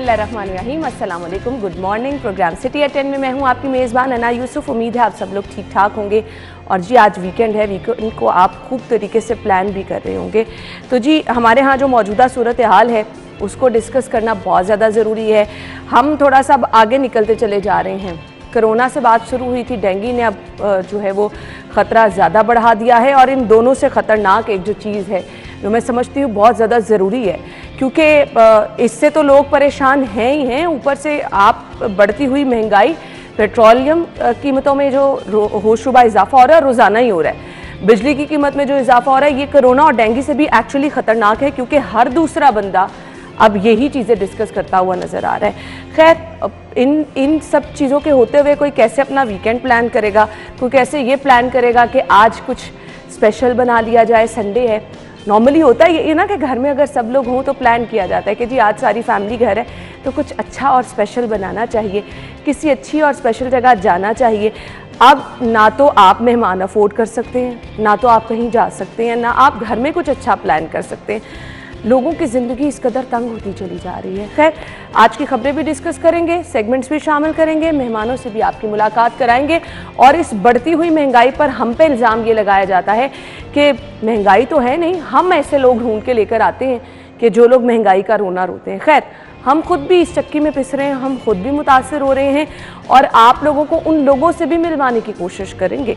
बिस्मिल्लाहिर्रहमानिर्रहीम, अस्सलाम वालेकुम, good morning. Programme city at 10 में मैं हूँ आपकी मेज़बान अना यूसुफ। उम्मीद है आप सब लोग ठीक ठाक होंगे। और जी आज वीकेंड है, वीकेंड को आप खूब तरीके से प्लान भी कर रहे होंगे। तो जी हमारे यहाँ जो मौजूदा सूरत हाल है उसको डिस्कस करना बहुत ज़्यादा ज़रूरी है। हम थोड़ा सा आगे निकलते चले जा रहे हैं। कोरोना से बात शुरू हुई थी, डेंगू ने अब जो है वो ख़तरा ज़्यादा बढ़ा दिया है। और इन दोनों से ख़तरनाक एक जो चीज़ है जो मैं समझती हूँ बहुत ज़्यादा ज़रूरी है, क्योंकि इससे तो लोग परेशान हैं ही हैं, ऊपर से आप बढ़ती हुई महंगाई, पेट्रोलियम कीमतों में जो होशरुबा इजाफा हो रहा है, रोज़ाना ही हो रहा है। बिजली की कीमत में जो इजाफा हो रहा है, ये कोरोना और डेंगू से भी एक्चुअली ख़तरनाक है, क्योंकि हर दूसरा बंदा अब यही चीज़ें डिस्कस करता हुआ नज़र आ रहा है। खैर इन सब चीज़ों के होते हुए कोई कैसे अपना वीकेंड प्लान करेगा, कोई कैसे ये प्लान करेगा कि आज कुछ स्पेशल बना लिया जाए, संडे है। नॉर्मली होता है ये ना कि घर में अगर सब लोग हों तो प्लान किया जाता है कि जी आज सारी फैमिली घर है तो कुछ अच्छा और स्पेशल बनाना चाहिए, किसी अच्छी और स्पेशल जगह जाना चाहिए। अब ना तो आप मेहमान अफोर्ड कर सकते हैं, ना तो आप कहीं जा सकते हैं, ना आप घर में कुछ अच्छा प्लान कर सकते हैं। लोगों की ज़िंदगी इस कदर तंग होती चली जा रही है। खैर आज की खबरें भी डिस्कस करेंगे, सेगमेंट्स भी शामिल करेंगे, मेहमानों से भी आपकी मुलाकात कराएंगे। और इस बढ़ती हुई महंगाई पर हम पे इल्ज़ाम ये लगाया जाता है कि महंगाई तो है नहीं, हम ऐसे लोग ढूंढ के लेकर आते हैं कि जो लोग महंगाई का रोना रोते हैं। खैर हम खुद भी इस चक्की में पिस रहे हैं, हम खुद भी मुतासिर हो रहे हैं और आप लोगों को उन लोगों से भी मिलवाने की कोशिश करेंगे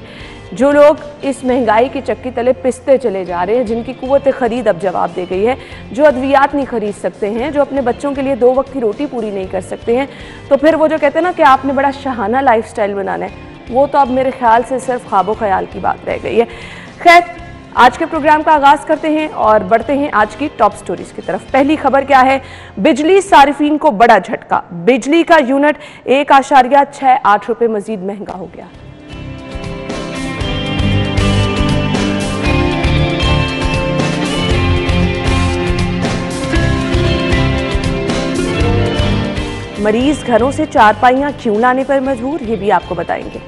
जो लोग इस महंगाई की चक्की तले पिसते चले जा रहे हैं, जिनकी कुव्वत ख़रीद अब जवाब दे गई है, जो अद्वियात नहीं खरीद सकते हैं, जो अपने बच्चों के लिए 2 वक्त की रोटी पूरी नहीं कर सकते हैं। तो फिर वो जो कहते हैं ना कि आपने बड़ा शहाना लाइफस्टाइल बनाना है, वो तो अब मेरे ख्याल से सिर्फ ख्वाबो ख्याल की बात रह गई है। खैर आज के प्रोग्राम का आगाज़ करते हैं और बढ़ते हैं आज की टॉप स्टोरीज की तरफ। पहली खबर क्या है? बिजली सारिफीन को बड़ा झटका, बिजली का यूनिट 1.68 रुपये मजीद महंगा हो गया। मरीज घरों से चारपाइयां क्यों लाने पर मजबूर, ये भी आपको बताएंगे।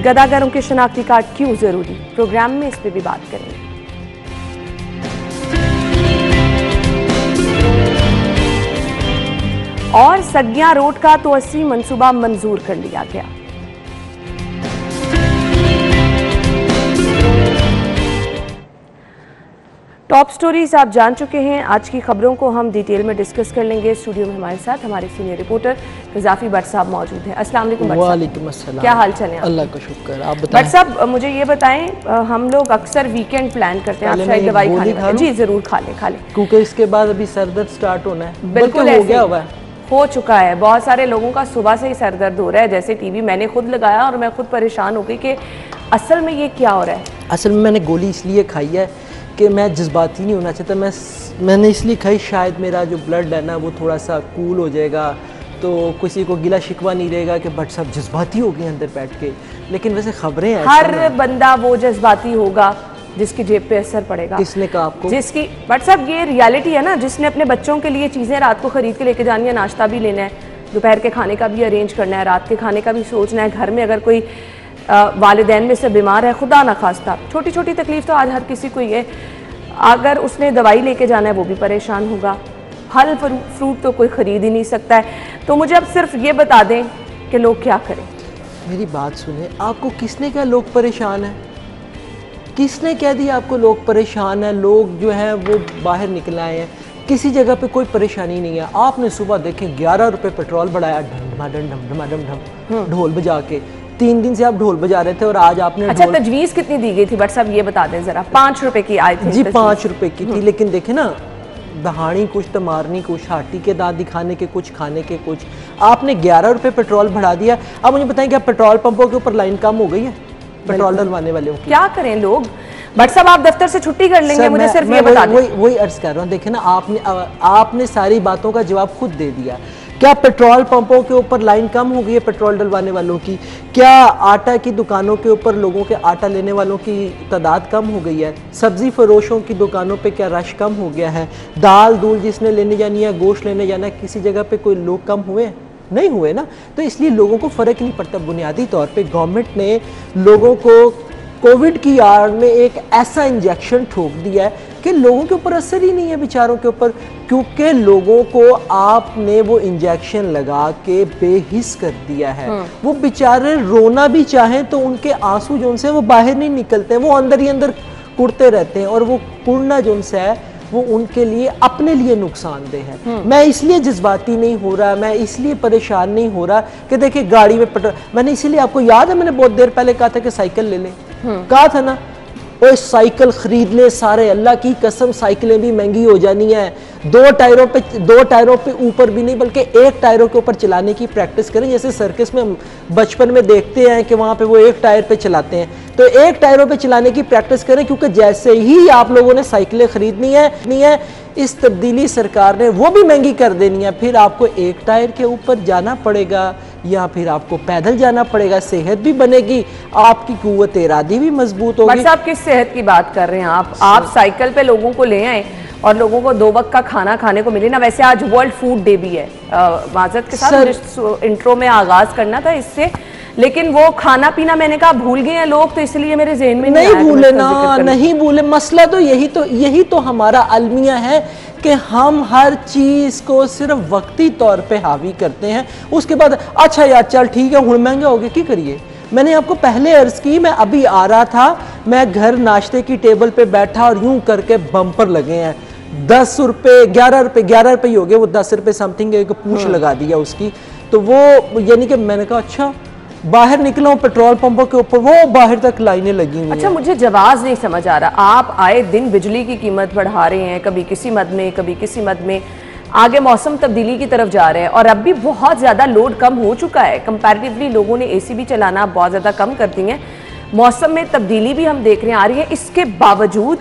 गदागरों के शनाख्ती कार्ड क्यों जरूरी, प्रोग्राम में इस पर भी बात करेंगे। और सगिया रोड का 80 मंसूबा मंजूर कर लिया गया। टॉप स्टोरीज आप जान चुके हैं। आज की खबरों को हम डिटेल में डिस्कस कर लेंगे। स्टूडियो में हमारे साथ हमारे सीनियर रिपोर्टर क़ज़ाफ़ी भट्ट साहब मौजूद हैं। अस्सलाम वालेकुम भट्ट साहब। वालेकुम अस्सलाम। क्या हाल चाल है? अल्लाह का शुक्र। आप बताएं भट्ट साहब, मुझे ये बताएं, हम लोग अक्सर वीकेंड प्लान करते हैं, आप शायद दवाई खाने वाले हैं। जी जरूर खा लें, क्योंकि इसके बाद अभी सर दर्द स्टार्ट होना है। बिल्कुल हो गया हुआ है, हो चुका है। बहुत सारे लोगों का सुबह से ही सर दर्द हो रहा है, जैसे टीवी मैंने खुद लगाया और मैं खुद परेशान हो गई कि असल में ये क्या हो रहा है। असल में मैंने गोली इसलिए खाई है कि मैं जज्बाती नहीं होना चाहता। मैंने इसलिए खाई, शायद मेरा जो ब्लड है ना वो थोड़ा सा कूल हो जाएगा, तो किसी को गिला शिकवा नहीं रहेगा कि भट्ट साहब जज्बाती हो गए अंदर बैठ के। लेकिन वैसे खबरें हैं, हर बंदा वो जज्बाती होगा जिसकी जेब पे असर पड़ेगा। किसने कहा आपको? जिसकी भट्ट साहब ये रियलिटी है ना, जिसने अपने बच्चों के लिए चीज़ें रात को खरीद के लेके जानी है, नाश्ता भी लेना है, दोपहर के खाने का भी अरेंज करना है, रात के खाने का भी सोचना है, घर में अगर कोई वालिदैन में से बीमार है, खुदा ना खास्ता, छोटी छोटी तकलीफ तो आज हर किसी को ही है, अगर उसने दवाई लेके जाना है वो भी परेशान होगा। फल फ्रूट तो कोई ख़रीद ही नहीं सकता है। तो मुझे अब सिर्फ ये बता दें कि लोग क्या करें। मेरी बात सुने, आपको किसने कहा लोग परेशान हैं? किसने कह दिया आपको लोग परेशान हैं? लोग जो हैं वो बाहर निकल आए हैं, किसी जगह पे कोई परेशानी नहीं है। आपने सुबह देखें 11 रुपये पेट्रोल बढ़ाया, ढम ढोल बजा के। 3 दिन से आप ढोल बजा रहे थे और आज आपने अच्छा तजवीज़ कितनी दी गई थी भट्ट साहब, ये बता दें जरा। 5 रुपए की आई थी जी, 5 रुपए की थी। लेकिन देखे ना, दहाड़ी कुछ तो मारनी कुछ, हाटी के दांत दिखाने के कुछ, खाने के कुछ। आपने 11 रुपए पेट्रोल बढ़ा दिया। अब मुझे बताएं क्या पेट्रोल पंपों के ऊपर लाइन कम हो गई है पेट्रोल डलवाने वाले की? क्या करें लोग? भट्ट साहब आप दफ्तर से छुट्टी कर लेंगे, मुझे सिर्फ ये बता दें। वही अर्ज कर रहा हूँ। देखे ना, आपने सारी बातों का जवाब खुद दे दिया। क्या पेट्रोल पंपों के ऊपर लाइन कम हो गई है पेट्रोल डलवाने वालों की? क्या आटा की दुकानों के ऊपर लोगों के आटा लेने वालों की तादाद कम हो गई है? सब्जी फरोशों की दुकानों पे क्या रश कम हो गया है? दाल दूल जिसने लेने जानी है, गोश्त लेने जाना है, किसी जगह पे कोई लोग कम हुए? नहीं हुए ना। तो इसलिए लोगों को फ़र्क नहीं पड़ता। बुनियादी तौर पे गवर्नमेंट ने लोगों को कोविड की आड़ में एक ऐसा इंजेक्शन ठोक दिया है कि लोगों के ऊपर असर ही नहीं है बेचारों के ऊपर, क्योंकि लोगों को आपने वो इंजेक्शन लगा के बेहिस कर दिया है। वो बेचारे रोना भी चाहें तो उनके आंसू जो उनसे वो बाहर नहीं निकलते हैं, वो अंदर ही अंदर कुड़ते रहते हैं, और वो कुड़ना जो उनसे है वो उनके लिए अपने लिए नुकसानदेह है। मैं इसलिए जज्बाती नहीं हो रहा, मैं इसलिए परेशान नहीं हो रहा कि देखिए गाड़ी में पेट्रोल, मैंने इसीलिए, आपको याद है मैंने बहुत देर पहले कहा था कि साइकिल ले लें, कहा था ना, वो साइकिल खरीद ले सारे, अल्लाह की कसम साइकिलें भी महंगी हो जानी है। दो टायरों पे ऊपर भी नहीं बल्कि एक टायरों के ऊपर चलाने की प्रैक्टिस करें, जैसे सर्कस में बचपन में देखते हैं कि वहाँ पे वो एक टायर पे चलाते हैं, तो एक टायरों पे चलाने की प्रैक्टिस करें, क्योंकि जैसे ही आप लोगों ने साइकिलें खरीदनी है इस तब्दीली सरकार ने वो भी महंगी कर देनी है, फिर आपको एक टायर के ऊपर जाना पड़ेगा या फिर आपको पैदल जाना पड़ेगा। सेहत भी बनेगी, आपकी कुव्वत इरादी भी मजबूत होगी। साहब किस सेहत की बात कर रहे हैं आप साइकिल पे लोगों को ले आए और लोगों को 2 वक्त का खाना खाने को मिले ना। वैसे आज वर्ल्ड फूड डे भी है, माजरत के साथ इंट्रो में आगाज करना था इससे, लेकिन वो खाना पीना मैंने कहा भूल गए हैं लोग, तो इसलिए मेरे जहन में नहीं भूले ना, नहीं भूले। मसला तो यही तो हमारा अलमिया है कि हम हर चीज को सिर्फ वक्ती तौर पे हावी करते हैं, उसके बाद अच्छा यार चल ठीक है हुण महंगा हो गया की करिए। मैंने आपको पहले अर्ज की, मैं अभी आ रहा था, मैं घर नाश्ते की टेबल पे बैठा और यूं करके बम्पर लगे हैं 10 रुपये 11 रुपये ही हो गए, वो 10 रुपये समथिंग एक पूछ लगा दिया उसकी, तो वो यानी कि मैंने कहा अच्छा बाहर निकला हूं पेट्रोल पंपों के ऊपर, वो बाहर तक लाइनें लगी हुई। अच्छा मुझे जवाब नहीं समझ आ रहा, आप आए दिन बिजली की कीमत बढ़ा रहे हैं, कभी किसी मद में कभी किसी मद में, आगे मौसम तब्दीली की तरफ जा रहे हैं और अब भी बहुत ज़्यादा लोड कम हो चुका है कंपैरेटिवली, लोगों ने एसी भी चलाना बहुत ज़्यादा कम कर दी है, मौसम में तब्दीली भी हम देख रहे हैं आ रही है, इसके बावजूद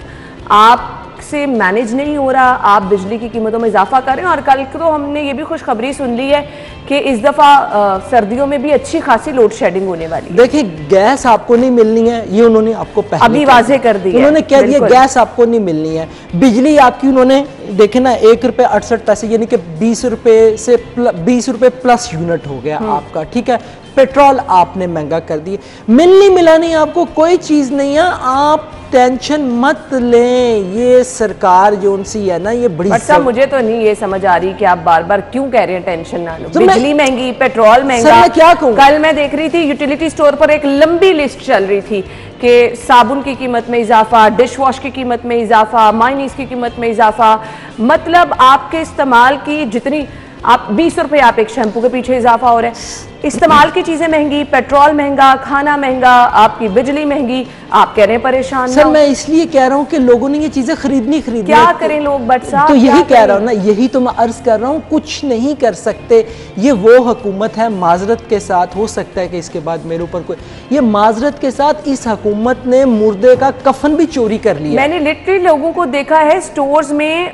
आपसे मैनेज नहीं हो रहा, आप बिजली की कीमतों में इजाफा कर रहे हैं। और कल तो हमने ये भी खुशखबरी सुन ली है कि इस दफ़ा सर्दियों में भी अच्छी खासी लोड शेडिंग होने वाली है। देखिए गैस आपको नहीं मिलनी है, ये उन्होंने आपको पहले अभी वाजे कर दिया, उन्होंने कह दिया गैस आपको नहीं मिलनी है। बिजली आपकी उन्होंने देखे ना 1 रुपये 68 पैसे यानी कि 20 रुपये प्लस यूनिट हो गया आपका, ठीक है। पेट्रोल आपने महंगा कर दिए, मिलनी मिला नहीं आपको कोई चीज नहीं है, आप टेंशन मत लें, ये सरकार जो उनसी है ना ये बड़ी साहब मुझे तो नहीं ये समझ आ रही कि आप बार बार क्यों कह रहे हैं टेंशन ना लो, बिजली महंगी पेट्रोल महंगा। मैं क्या कहूं, कल मैं देख रही थी यूटिलिटी स्टोर पर एक लंबी लिस्ट चल रही थी कि साबुन की कीमत में इजाफा, डिश वॉश की कीमत में इजाफा, मायोनीज की कीमत में इजाफा, मतलब आपके इस्तेमाल की जितनी आप 20 रुपये आप एक शैम्पू के पीछे इजाफा हो रहा है, इस्तेमाल की चीजें महंगी, पेट्रोल महंगा, खाना महंगा, आपकी बिजली महंगी, आप कह रहे हैं परेशान। सर मैं इसलिए कह रहा हूँ कि लोगों ने ये चीजें खरीदनी क्या करें लोग बट साहब, तो यही कह रहा हूँ ना, यही तो मैं अर्ज कर रहा हूँ, कुछ नहीं कर सकते। ये वो हुकूमत है, माजरत के साथ हो सकता है कि इसके बाद मेरे ऊपर कोई, ये माजरत के साथ इस हुकूमत ने मुर्दे का कफन भी चोरी कर लिया। मैंने लिटरली लोगों को देखा है स्टोर्स में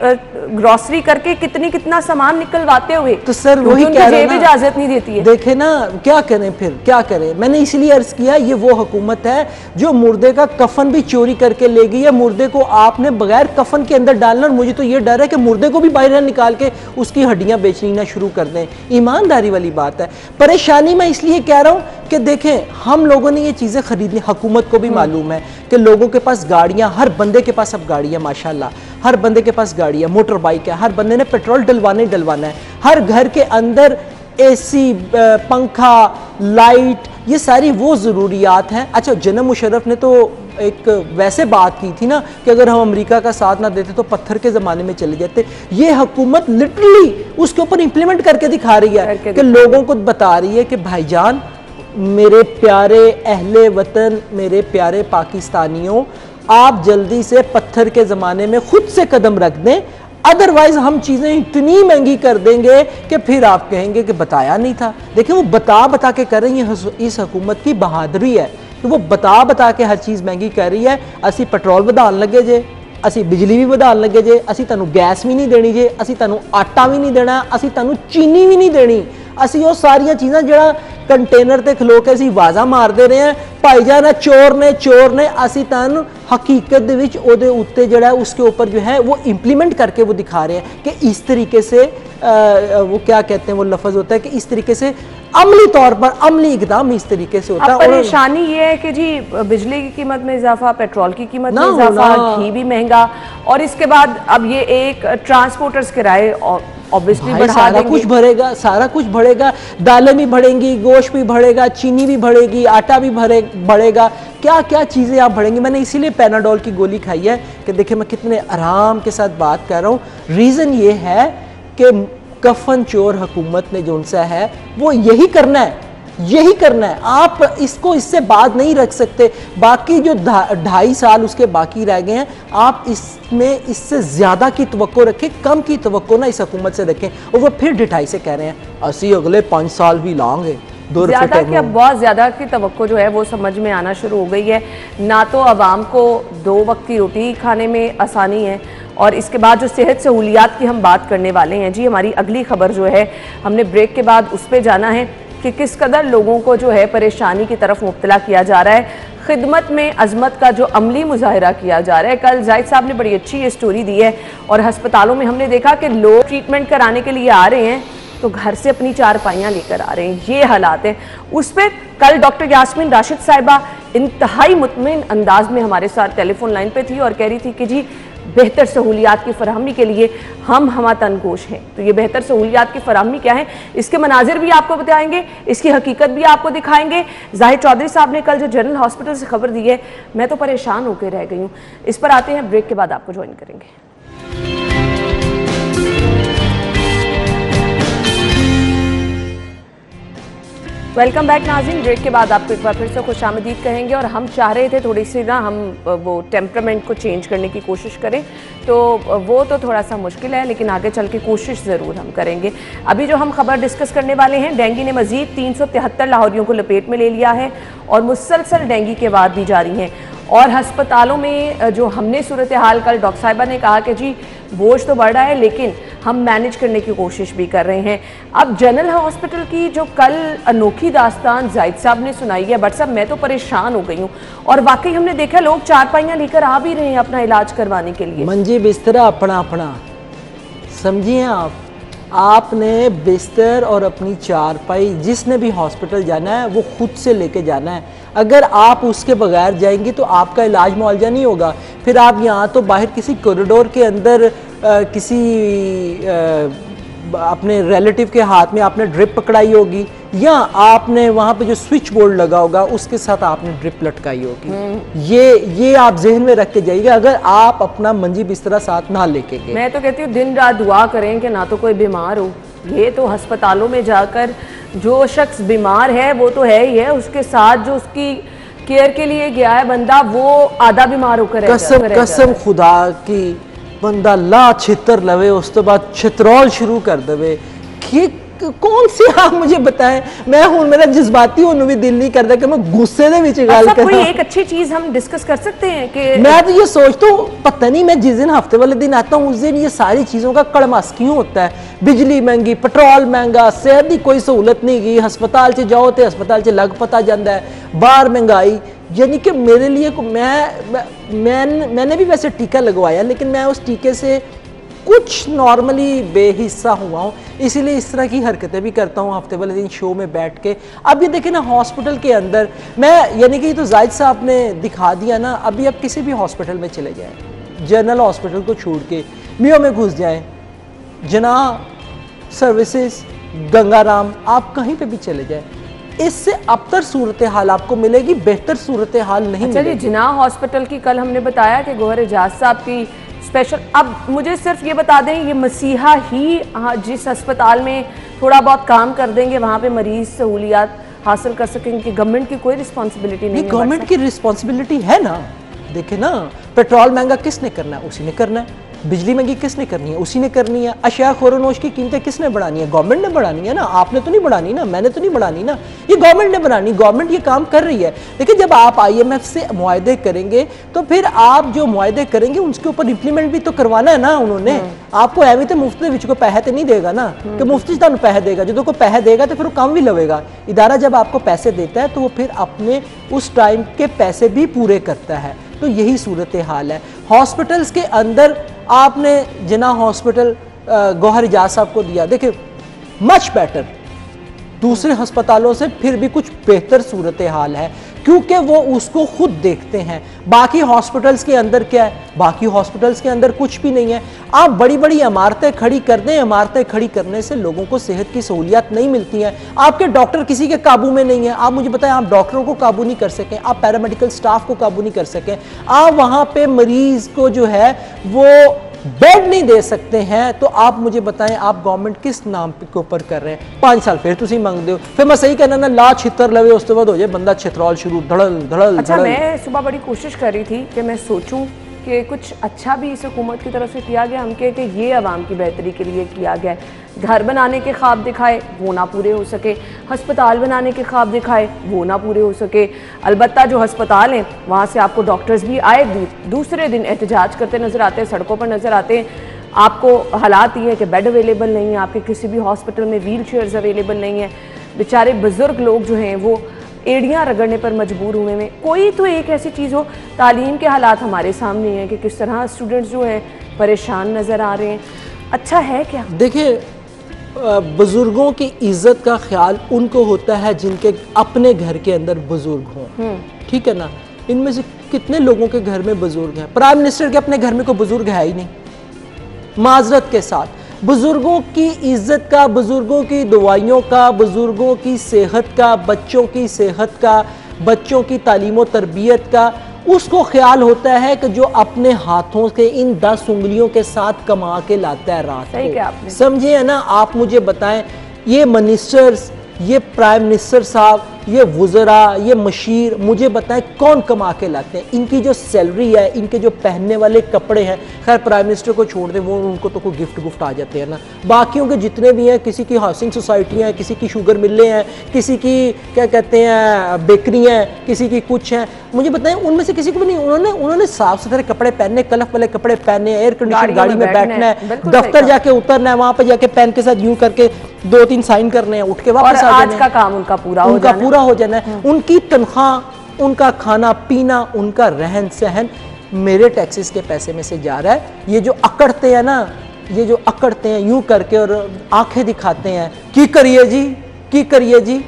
ग्रोसरी करके कितना सामान निकलवाते हुए, तो सर वही कह रहा हूं, इजाजत नहीं देती है। देखे ना क्या करें, फिर क्या करें। मैंने इसलिए अर्ज किया ये वो हुकूमत है जो मुर्दे का कफन भी चोरी करके ले गई है, मुर्दे को आपने बगैर कफन के अंदर डालना, और मुझे तो ये डर है कि मुर्दे को भी बाहर निकाल के उसकी हड्डियां बेचनी ना शुरू कर दें। ईमानदारी वाली बात है। परेशानी मैं इसलिए कह रहा हूं कि देखें हम लोगों ने ये चीजें खरीदनी, हुकूमत को भी मालूम है कि लोगों के पास गाड़ियां, हर बंदे के पास अब गाड़ियां माशाल्लाह, हर बंदे के पास गाड़ियां, मोटर बाइक है, हर बंदे ने पेट्रोल डलवाना है, हर घर के अंदर एसी, पंखा, लाइट, ये सारी वो ज़रूरियात हैं। अच्छा जनाब मुशर्रफ ने तो एक वैसे बात की थी ना कि अगर हम अमेरिका का साथ ना देते तो पत्थर के ज़माने में चले जाते। ये हुकूमत लिटरली उसके ऊपर इंप्लीमेंट करके दिखा रही है कि लोगों को बता रही है कि भाईजान, मेरे प्यारे अहले वतन, मेरे प्यारे पाकिस्तानियों, आप जल्दी से पत्थर के ज़माने में खुद से कदम रख दें, अदरवाइज हम चीज़ें इतनी महंगी कर देंगे कि फिर आप कहेंगे कि बताया नहीं था। देखिए वो बता के कर रही है, इस हुकूमत की बहादुरी है कि वो बता के हर चीज़ महंगी कर रही है। असी पेट्रोल वधान लगे जे, असी बिजली भी वधान लगे जे, असी तुहानू गैस भी नहीं देनी जे, असी तुहानू आटा भी नहीं देना, असी तुहानू चीनी भी नहीं देनी, असी वो सारियां चीज़ां जिहड़ा कंटेनर ते खलो के असी वाजा मारते रहे हैं भाईजान चोर ने असी तुहानू हकीकत दे विच ओदे उत्ते जिहड़ा उसके ऊपर जो है वो इंप्लीमेंट करके वो दिखा रहे हैं कि इस तरीके से वो क्या कहते हैं, वो लफ्ज़ होता है कि इस तरीके से अमली तौर पर अमली इकदाम इस तरीके से होता है। परेशानी ये है कि जी बिजली की कीमत में इजाफा, पेट्रोल की कीमत में इजाफा, घी भी महंगा, और इसके बाद अब ये एक ट्रांसपोर्टर्स किराए ऑब्वियसली बढ़ा सारा कुछ बढ़ेगा, सारा कुछ बढ़ेगा, दालें भी बढ़ेंगी, गोश्त भी बढ़ेगा, चीनी भी बढ़ेगी, आटा भी बढ़ेगा, क्या क्या चीज़ें आप बढ़ेंगी। मैंने इसीलिए पैनाडोल की गोली खाई है कि देखिए मैं कितने आराम के साथ बात कर रहा हूँ। रीज़न ये है कि कफन चोर हुकूमत ने जो उनसे है वो यही करना है, यही करना है। आप इसको इससे बात नहीं रख सकते। बाकी जो 2.5 साल उसके बाकी रह गए हैं, आप इसमें इससे ज़्यादा की तवक्को रखें, कम की तवक्को ना इस हुकूमत से रखें। और वो फिर 2.5 से कह रहे हैं असी अगले 5 साल भी लाएंगे। ज़्यादा की, अब बहुत ज़्यादा की तवक्को जो है वो समझ में आना शुरू हो गई है। ना तो आवाम को 2 वक्त की रोटी खाने में आसानी है, और इसके बाद जो सेहत सहूलियात की हम बात करने वाले हैं जी, हमारी अगली खबर जो है हमने ब्रेक के बाद उस पर जाना है कि किस कदर लोगों को जो है परेशानी की तरफ मुब्तला किया जा रहा है। खिदमत में अजमत का जो अमली मुजाहिरा किया जा रहा है, कल जाहिद साहब ने बड़ी अच्छी ये स्टोरी दी है, और हस्पतालों में हमने देखा कि लोग ट्रीटमेंट कराने के लिए आ रहे हैं तो घर से अपनी चारपाइयाँ लेकर आ रहे हैं, ये हालात हैं। उस पर कल डॉक्टर यास्मीन राशिद साहिबा इंतहाई मुतमिन अंदाज में हमारे साथ टेलीफोन लाइन पे थी और कह रही थी कि जी बेहतर सहूलियात की फराहमी के लिए हम तनगोश हैं। तो ये बेहतर सहूलियात की फराहमी क्या है, इसके मनाजिर भी आपको बताएंगे, इसकी हकीकत भी आपको दिखाएंगे। जाहिद चौधरी साहब ने कल जो जनरल हॉस्पिटल से खबर दी है, मैं तो परेशान होकर रह गई हूँ। इस पर आते हैं, ब्रेक के बाद आपको ज्वाइन करेंगे। वेलकम बैक नाज़रीन। ब्रेक के बाद आपको एक बार फिर से खुशामदीद कहेंगे, और हम चाह रहे थे थोड़ी सी ना हम वो टेम्परामेंट को चेंज करने की कोशिश करें, तो वो तो थोड़ा सा मुश्किल है, लेकिन आगे चल के कोशिश ज़रूर हम करेंगे। अभी जो हम खबर डिस्कस करने वाले हैं, डेंगू ने मज़ीद 373 लाहौरियों को लपेट में ले लिया है, और मुसलसल डेंगू के बाद भी जारी हैं। और हस्पतालों में जो हमने सूरत हाल, कल डॉक्टर साहिबा ने कहा कि जी बोझ तो बढ़ रहा है लेकिन हम मैनेज करने की कोशिश भी कर रहे हैं। अब जनरल हॉस्पिटल की जो कल अनोखी दास्तान जाहिद साहब ने सुनाई है, बट साहब मैं तो परेशान हो गई हूँ, और वाकई हमने देखा लोग चारपाइयाँ लेकर आ भी रहे हैं अपना इलाज करवाने के लिए। मंजी बिस्तरा अपना अपना समझिए आपने बिस्तर और अपनी चारपाई, जिसने भी हॉस्पिटल जाना है वो खुद से लेके जाना है। अगर आप उसके बगैर जाएंगे तो आपका इलाज मुआवजा नहीं होगा। फिर आप यहाँ तो बाहर किसी कॉरिडोर के अंदर किसी अपने रिलेटिव के हाथ में आपने ड्रिप पकड़ाई होगी, या आपने वहाँ पे जो स्विच बोर्ड लगा होगा उसके साथ आपने ड्रिप लटकाई होगी। ये आप जहन में रख के जाइएगा अगर आप अपना मंजी बिस्तरा साथ ना लेके गए। मैं तो कहती हूँ दिन रात दुआ करें कि ना तो कोई बीमार हो। ये तो अस्पतालों में जाकर जो शख्स बीमार है वो तो है ही है, उसके साथ जो उसकी केयर के लिए गया है बंदा वो आधा बीमार होकर कसम खुदा की बंदा ला छितर लवे उस तो बाद छितरौल शुरू कर दे। ये कौन सी आप मुझे बताएं, मैं हूं मेरा जज्बाती होने भी दिल नहीं करता कि मैं गुस्से दे विच गल करा। कोई एक अच्छी चीज हम डिस्कस कर सकते हैं कि मैं तो ये सोचता हूँ पता नहीं मैं जिस दिन हफ्ते वाले दिन आता हूँ उस दिन ये सारी चीज़ों का कड़मास क्यों होता है। बिजली महंगी, पेट्रोल महंगा, सेहत की कोई सहूलत नहीं गई, हस्पताल से जाओ तो हस्पताल से लग पता जाता है, बाहर महंगाई। यानी कि मेरे लिए मैंने भी वैसे टीका लगवाया लेकिन मैं उस टीके से कुछ नॉर्मली बेहिस्सा हुआ हूँ, इसीलिए इस तरह की हरकतें भी करता हूँ हफ्ते वाले दिन शो में बैठ के। अब ये देखें ना हॉस्पिटल के अंदर मैं, यानी कि तो जाहिद साहब ने दिखा दिया ना, अभी आप किसी भी हॉस्पिटल में चले जाएं, जनरल हॉस्पिटल को छोड़ के मियो में घुस जाएं, जना सर्विसेज, गंगाराम, आप कहीं पे भी चले जाएं, इससे अबतर सूरत हाल आपको मिलेगी, बेहतर सूरत हाल नहीं मिलेगी। जिना हॉस्पिटल की कल हमने बताया कि गौहर एजाज साहब की स्पेशल। अब मुझे सिर्फ ये बता दें, ये मसीहा ही जिस अस्पताल में थोड़ा बहुत काम कर देंगे वहाँ पे मरीज सहूलियात हासिल कर सकेंगे कि गवर्नमेंट की कोई रिस्पॉन्सिबिलिटी नहीं है? गवर्नमेंट की रिस्पॉन्सिबिलिटी है ना। देखे ना, पेट्रोल महंगा किसने करना है? उसी ने करना है। बिजली महंगी किसने करनी है? उसी ने करनी है। अशिया खोरोनोश की कीमतें किसने बढ़ानी है? गवर्नमेंट ने बढ़ानी है ना, आपने तो नहीं बढ़ानी ना, मैंने तो नहीं बढ़ानी ना, ये गवर्नमेंट ने बढ़ानी। गवर्नमेंट ये काम कर रही है। देखिए जब आप IMF से मुआहदे करेंगे तो फिर आप जो मुआहदे करेंगे उसके ऊपर इंप्लीमेंट भी तो करवाना है ना उन्होंने। आपको एवं तो मुफ्त विच को पैसे तो नहीं देगा ना कि मुफ्त तुम पैसे देगा, जो कोई पैसे देगा तो फिर वो काम भी लवेगा। इदारा जब आपको पैसे देता है तो वो फिर अपने उस टाइम के पैसे भी पूरे करता है। तो यही सूरत हाल है हॉस्पिटल्स के अंदर। आपने जिना हॉस्पिटल गौहर एजाज साहब को दिया, देखिए मच बेटर, दूसरे अस्पतालों से फिर भी कुछ बेहतर सूरत हाल है, क्योंकि वो उसको खुद देखते हैं। बाकी हॉस्पिटल्स के अंदर क्या है? बाकी हॉस्पिटल्स के अंदर कुछ भी नहीं है। आप बड़ी बड़ी इमारतें खड़ी कर दें, इमारतें खड़ी करने से लोगों को सेहत की सहूलियत नहीं मिलती है। आपके डॉक्टर किसी के काबू में नहीं है। आप मुझे बताएं, आप डॉक्टरों को काबू नहीं कर सकें, आप पैरामेडिकल स्टाफ को काबू नहीं कर सकें, आप वहां पे मरीज को जो है वो बेड नहीं दे सकते हैं, तो आप मुझे बताएं आप गवर्नमेंट किस नाम के ऊपर कर रहे हैं? 5 साल फिर तुम मंगते हो, फिर मैं सही कहना ना ला छितर लवे उसके बाद हो जाए बंदा छितरौल शुरू धड़ल धड़ल। अच्छा, मैं सुबह बड़ी कोशिश कर रही थी कि मैं सोचूं कि कुछ अच्छा भी इस हुकूमत की तरफ से किया गया, हम कहें कि ये आवाम की बेहतरी के लिए किया गया है। घर बनाने के ख्वाब दिखाए, वो ना पूरे हो सके, हस्पताल बनाने के ख्वाब दिखाए, वो ना पूरे हो सके। अलबत्ता जो हस्पताल हैं वहाँ से आपको डॉक्टर्स भी आए दूसरे दिन एहतजाज करते नज़र आते हैं, सड़कों पर नज़र आते हैं। आपको हालात ये है कि बेड अवेलेबल नहीं है, आपके किसी भी हॉस्पिटल में व्हील चेयर्स अवेलेबल नहीं है। बेचारे बुजुर्ग लोग जो हैं वो एड़ियाँ रगड़ने पर मजबूर हुए हैं। कोई तो एक ऐसी चीज़ हो, तालीम के हालात हमारे सामने हैं कि किस तरह स्टूडेंट्स जो हैं परेशान नज़र आ रहे हैं। अच्छा है क्या? देखिए, बुजुर्गों की इज्जत का ख्याल उनको होता है जिनके अपने घर के अंदर बुजुर्ग हों, ठीक है ना। इनमें से कितने लोगों के घर में बुजुर्ग हैं? प्राइम मिनिस्टर के अपने घर में कोई बुजुर्ग है ही नहीं। माजरत के साथ बुजुर्गों की इज्जत का, बुजुर्गों की दवाइयों का, बुजुर्गों की सेहत का, बच्चों की सेहत का, बच्चों की तालीम और तरबियत का उसको ख्याल होता है कि जो अपने हाथों से इन 10 उंगलियों के साथ कमा के लाता है रात को। समझे है ना? आप मुझे बताएं, ये मिनिस्टर्स, ये प्राइम मिनिस्टर साहब, ये वुज़रा, ये मशीर, मुझे बताएं कौन कमा के लाते हैं? इनकी जो सैलरी है, इनके जो पहनने वाले कपड़े हैं, खैर प्राइम मिनिस्टर को छोड़ दें, वो उनको तो कोई गिफ्ट आ जाते हैं ना। बाकियों के जितने भी हैं, किसी की हाउसिंग सोसाइटियाँ हैं, किसी की शुगर मिलें हैं, किसी की क्या कहते हैं बेकरियाँ हैं, किसी की कुछ हैं, मुझे बताएं उनमें से किसी को भी नहीं। उन्होंने साफ सुथरे कपड़े पहनने, कलफ वाले कपड़े पहनने, एयर कंडीशन गाड़ी में बैठना है, दफ्तर जाके उतरना है, वहां पर जाके पेन के साथ यूं करके 2-3 साइन करने हैं, उठ के वापस आ जाना है। आज का काम उनका पूरा हो जाना है। उनकी तनख्वाह, उनका खाना पीना, उनका रहन सहन मेरे टैक्सेस के पैसे में से जा रहा है। ये जो अकड़ते हैं ना, ये जो अकड़ते हैं यूं करके और आंखें दिखाते हैं की करिए जी, की करिए जी,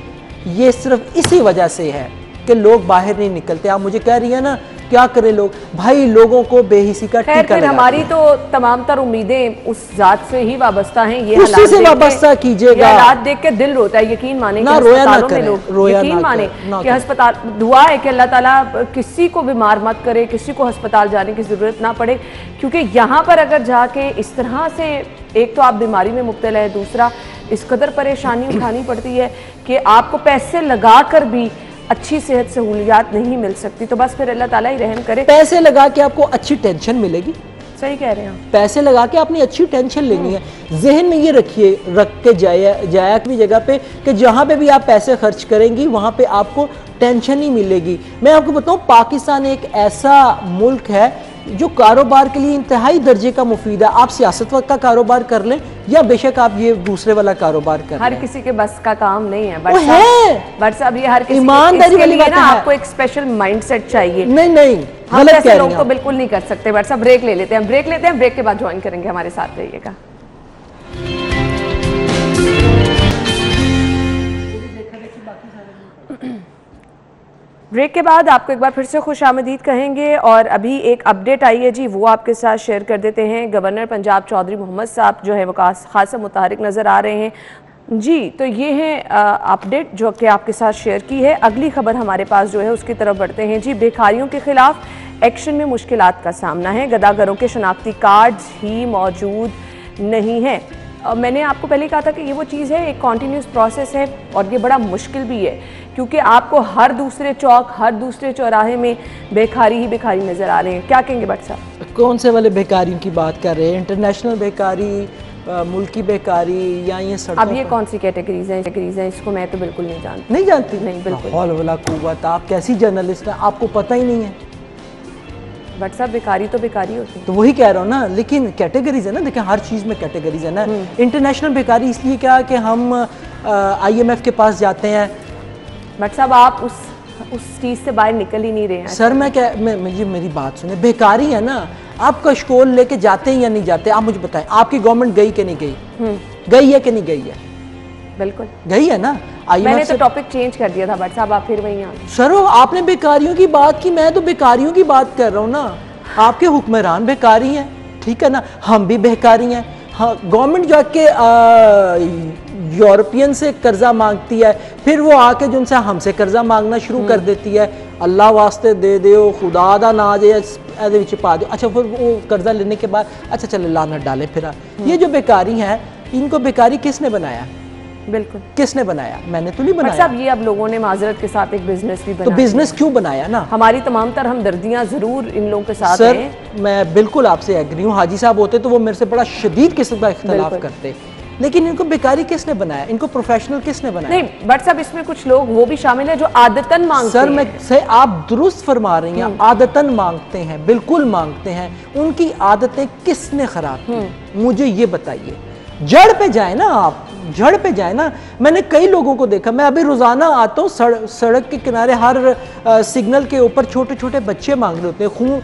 ये सिर्फ इसी वजह से है कि लोग बाहर नहीं निकलते। आप मुझे कह रही है ना क्या करें लोग? भाई लोगों को बेहिसी का टीका लगा। हमारी तो तमाम तर उम्मीदें उस जात से ही वाबस्ता हैं। ये उसी से वाबस्ता कीजिएगा। हालात देख के दिल रोता है। यकीन माने ना रोया ना करें, यकीन माने कि अस्पताल, दुआ है कि अल्लाह ताला किसी को बीमार मत करे, किसी को अस्पताल जाने की जरूरत ना पड़े, क्योंकि यहाँ पर अगर जाके इस तरह से एक तो आप बीमारी में मुब्तला है, दूसरा इस कदर परेशानी उठानी पड़ती है कि आपको पैसे लगा कर भी अच्छी सेहत सहूलियात नहीं मिल सकती। तो बस फिर अल्लाह ताला ही रहम करे। पैसे लगा के आपको अच्छी टेंशन मिलेगी। सही कह रहे हैं। पैसे लगा के आपने अच्छी टेंशन लेनी है। जहन में ये रखिए, रख के जाया की जगह पे कि जहाँ पे भी आप पैसे खर्च करेंगी वहाँ पे आपको टेंशन नहीं मिलेगी। मैं आपको बताऊँ, पाकिस्तान एक ऐसा मुल्क है जो कारोबार के लिए इंतहाई दर्जे का मुफीद है। आप सियासत का कारोबार कर लें या बेशक आप ये दूसरे वाला कारोबार कर लें, हर किसी के बस का काम नहीं है। बट साहब ये हर किसी ईमानदारी वाली बात है। आपको एक स्पेशल माइंडसेट चाहिए। नहीं हम ऐसे लोग तो बिल्कुल नहीं कर सकते। बट साहब ब्रेक ले लेते हैं, ब्रेक के बाद ज्वाइन करेंगे, हमारे साथ रहिएगा। ब्रेक के बाद आपको एक बार फिर से खुशामदीद कहेंगे और अभी एक अपडेट आई है जी, वो आपके साथ शेयर कर देते हैं। गवर्नर पंजाब चौधरी मोहम्मद साहब जो है वो खासा मुतहरिक नज़र आ रहे हैं जी। तो ये है अपडेट जो कि आपके साथ शेयर की है। अगली खबर हमारे पास जो है उसकी तरफ बढ़ते हैं जी। बेकारियों के खिलाफ एक्शन में मुश्किलात का सामना है, गदागरों के शनाख्ती कार्ड्स ही मौजूद नहीं हैं। मैंने आपको पहले कहा था कि ये वो चीज़ है, एक कॉन्टीन्यूस प्रोसेस है और ये बड़ा मुश्किल भी है, क्योंकि आपको हर दूसरे चौक, हर दूसरे चौराहे में बेकारी ही बेकारी नज़र आ रहे हैं। क्या कहेंगे भट्ट साहब? कौन से वाले बेकारियों की बात कर रहे हैं? इंटरनेशनल बेकारी, मुल्की बेकारी, या ये सड़कों? अब ये कौन सी कैटेगरीज हैं? इसको मैं तो बिल्कुल नहीं जानती। नहीं जानती? नहीं, बिल्कुल। हौल वला कुव्वत, आप कैसी जर्नलिस्ट हैं, आपको पता ही नहीं है? बट साहब बेकारी तो बेकारी होती है। तो वही कह रहा हूँ ना, लेकिन कैटेगरीज है ना, देखिए हर चीज़ में कैटेगरीज है ना। इंटरनेशनल बेकारी इसलिए क्या कि हम IMF के पास जाते हैं। बट साहब आप उस चीज़ से बाहर निकल ही नहीं रहे हैं। सर मेरी बात सुने, बेकारी है ना, आप कशकोल लेके जाते हैं या नहीं जाते? आप मुझे बताएं, आपकी गवर्नमेंट गई कि नहीं गई? गई है कि नहीं गई है? बिल्कुल गई है ना। मैंने तो टॉपिक चेंज कर दिया था बट साहब आप फिर वहीं आ गए। सर आपने बेकारियों की बात की, मैं तो बेकारियों की बात कर रहा हूँ ना। आपके हुक्मरान बेकारी हैं, ठीक है ना, हम भी बेकारी हैं। हाँ, गवर्नमेंट जाके यूरोपियन से कर्जा मांगती है, फिर वो आके जो उनसे हमसे कर्जा मांगना शुरू कर देती है। अल्लाह वास्ते दे दो, खुदा दा ना जाए ਇਹਦੇ ਵਿੱਚ पा दो। अच्छा फिर वो कर्जा लेने के बाद अच्छा चलो लानत डाले फिर। ये जो बेकारी है, इनको बेकारी किसने बनाया? बिल्कुल किसने बनाया? मैंने तो नहीं बनाया। साहब ये अब लोगों ने माजरत के साथ एक बिजनेस भी बनाया। तो बिजनेस क्यों बनाया ना? हमारी तमाम तर हमदर्दियां जरूर इन लोगों के साथ सर हैं। मैं बिल्कुल आपसे एग्री हूँ। हाजी साहब होते तो वो मेरे से बड़ा शदीद किस्म का इख्तलाफ करते, लेकिन इनको बेकारी किसने बनाया? इनको प्रोफेशनल किसने बनाया? नहीं बट साहब इसमें कुछ लोग वो भी शामिल है जो आदतन मांगते सर हैं। मैं से आप दुरुस्त फरमा रही हैं, आदतन मांगते हैं, बिल्कुल मांगते हैं। उनकी आदतें किसने खराब की? मुझे ये बताइए। जड़ पे जाए ना, आप जड़ पे जाए ना। मैंने कई लोगों को देखा, मैं अभी रोजाना आता हूँ सड़क के किनारे, हर सिग्नल के ऊपर छोटे छोटे बच्चे मांग रहे होते हैं खून।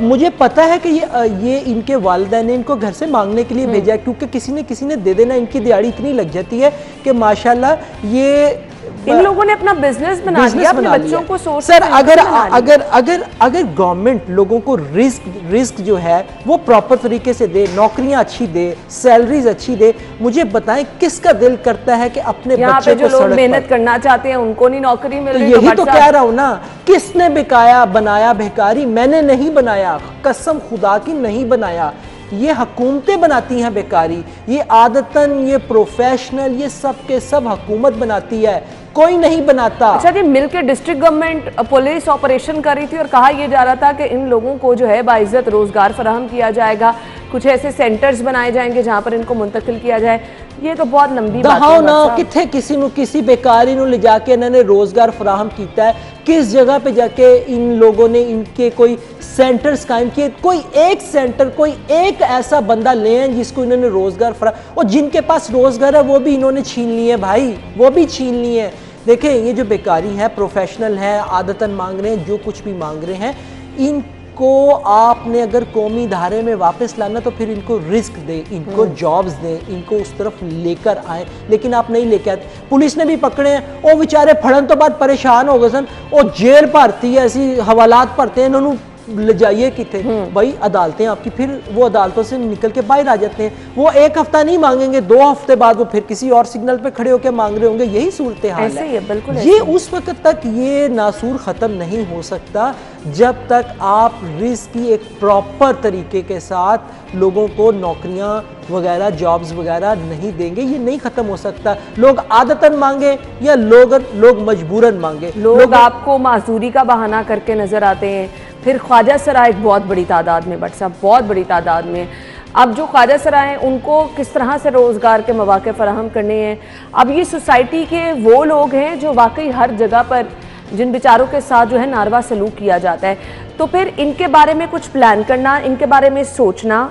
मुझे पता है कि ये इनके वालिदैन ने इनको घर से मांगने के लिए भेजा है, क्योंकि किसी ने दे देना, इनकी दिहाड़ी इतनी लग जाती है कि माशाल्लाह ये इन लोगों ने अपना बिजनेस बना लिया, अपने बच्चों को सोर्स। सर अगर गवर्नमेंट लोगों को रिस्क जो है वो प्रॉपर तरीके से दे, नौकरियां अच्छी दे, सैलरीज अच्छी दे, मुझे बताएं किसका दिल करता है कि अपने बच्चे को जो लोग मेहनत करना चाहते हैं उनको नहीं नौकरी मिल रही? यही तो कह रहा हूं ना, किसने बनाया बेकारी? मैंने नहीं बनाया, कसम खुदा की नहीं बनाया। ये हुकूमतें बनाती हैं बेकारी, ये आदतन, ये प्रोफेशनल, ये सब के सब हुकूमत बनाती है, कोई नहीं बनाता। अच्छा जी, मिलकर डिस्ट्रिक्ट गवर्नमेंट पुलिस ऑपरेशन कर रही थी और कहा यह जा रहा था कि इन लोगों को जो है बाइज्जत रोजगार फराहम किया जाएगा, कुछ ऐसे सेंटर्स बनाए जाएंगे जहां पर इनको मुंतकिल किया जाए। ये तो बहुत लंबी बात है ना किथे किसी बेकारी नु ले जाके इन्होंने रोजगार फराहम किया है? किस जगह पे जाके इन लोगों ने इनके कोई सेंटर्स कायम किए? कोई एक सेंटर, कोई एक ऐसा बंदा ले हैं जिसको इन्होंने रोजगार फराहम, और जिनके पास रोजगार है वो भी इन्होंने छीन लिए भाई, वो भी छीन लिए। देखें ये जो बेकारी है, प्रोफेशनल है, आदतन मांग रहे हैं, जो कुछ भी मांग रहे हैं, इनको आपने अगर कौमी धारे में वापस लाना तो फिर इनको रिस्क दें, इनको जॉब्स दें, इनको उस तरफ लेकर आए, लेकिन आप नहीं लेके आते। पुलिस ने भी पकड़े हैं, वो बेचारे फड़न तो बाद परेशान हो गए सन, और जेल भरती है, ऐसी हवालात भरते हैं, इन्होंने ले जाइए कितने भाई अदालतें आपकी, फिर वो अदालतों से निकल के बाहर आ जाते हैं। वो एक हफ्ता नहीं मांगेंगे, 2 हफ्ते बाद वो फिर किसी और सिग्नल पे खड़े होकर मांग रहे होंगे। यही सूरत हाल है, बिल्कुल ये उस वक्त तक ये नासूर खत्म नहीं हो सकता जब तक आप रिस्क की एक प्रॉपर तरीके के साथ लोगों को नौकरियां वगैरह, जॉब्स वगैरह नहीं देंगे। ये नहीं खत्म हो सकता। लोग आदतन मांगे या लोग मजबूरन मांगे। लोग आपको माजूरी का बहाना करके नजर आते हैं। फिर ख्वाजा सराय एक बहुत बड़ी तादाद में, बट साहब बहुत बड़ी तादाद में। अब जो ख्वाजा सराय हैं उनको किस तरह से रोज़गार के मौके फराहम करने हैं? अब ये सोसाइटी के वो लोग हैं जो वाकई हर जगह पर जिन बेचारों के साथ जो है नारवा सलूक किया जाता है, तो फिर इनके बारे में कुछ प्लान करना, इनके बारे में सोचना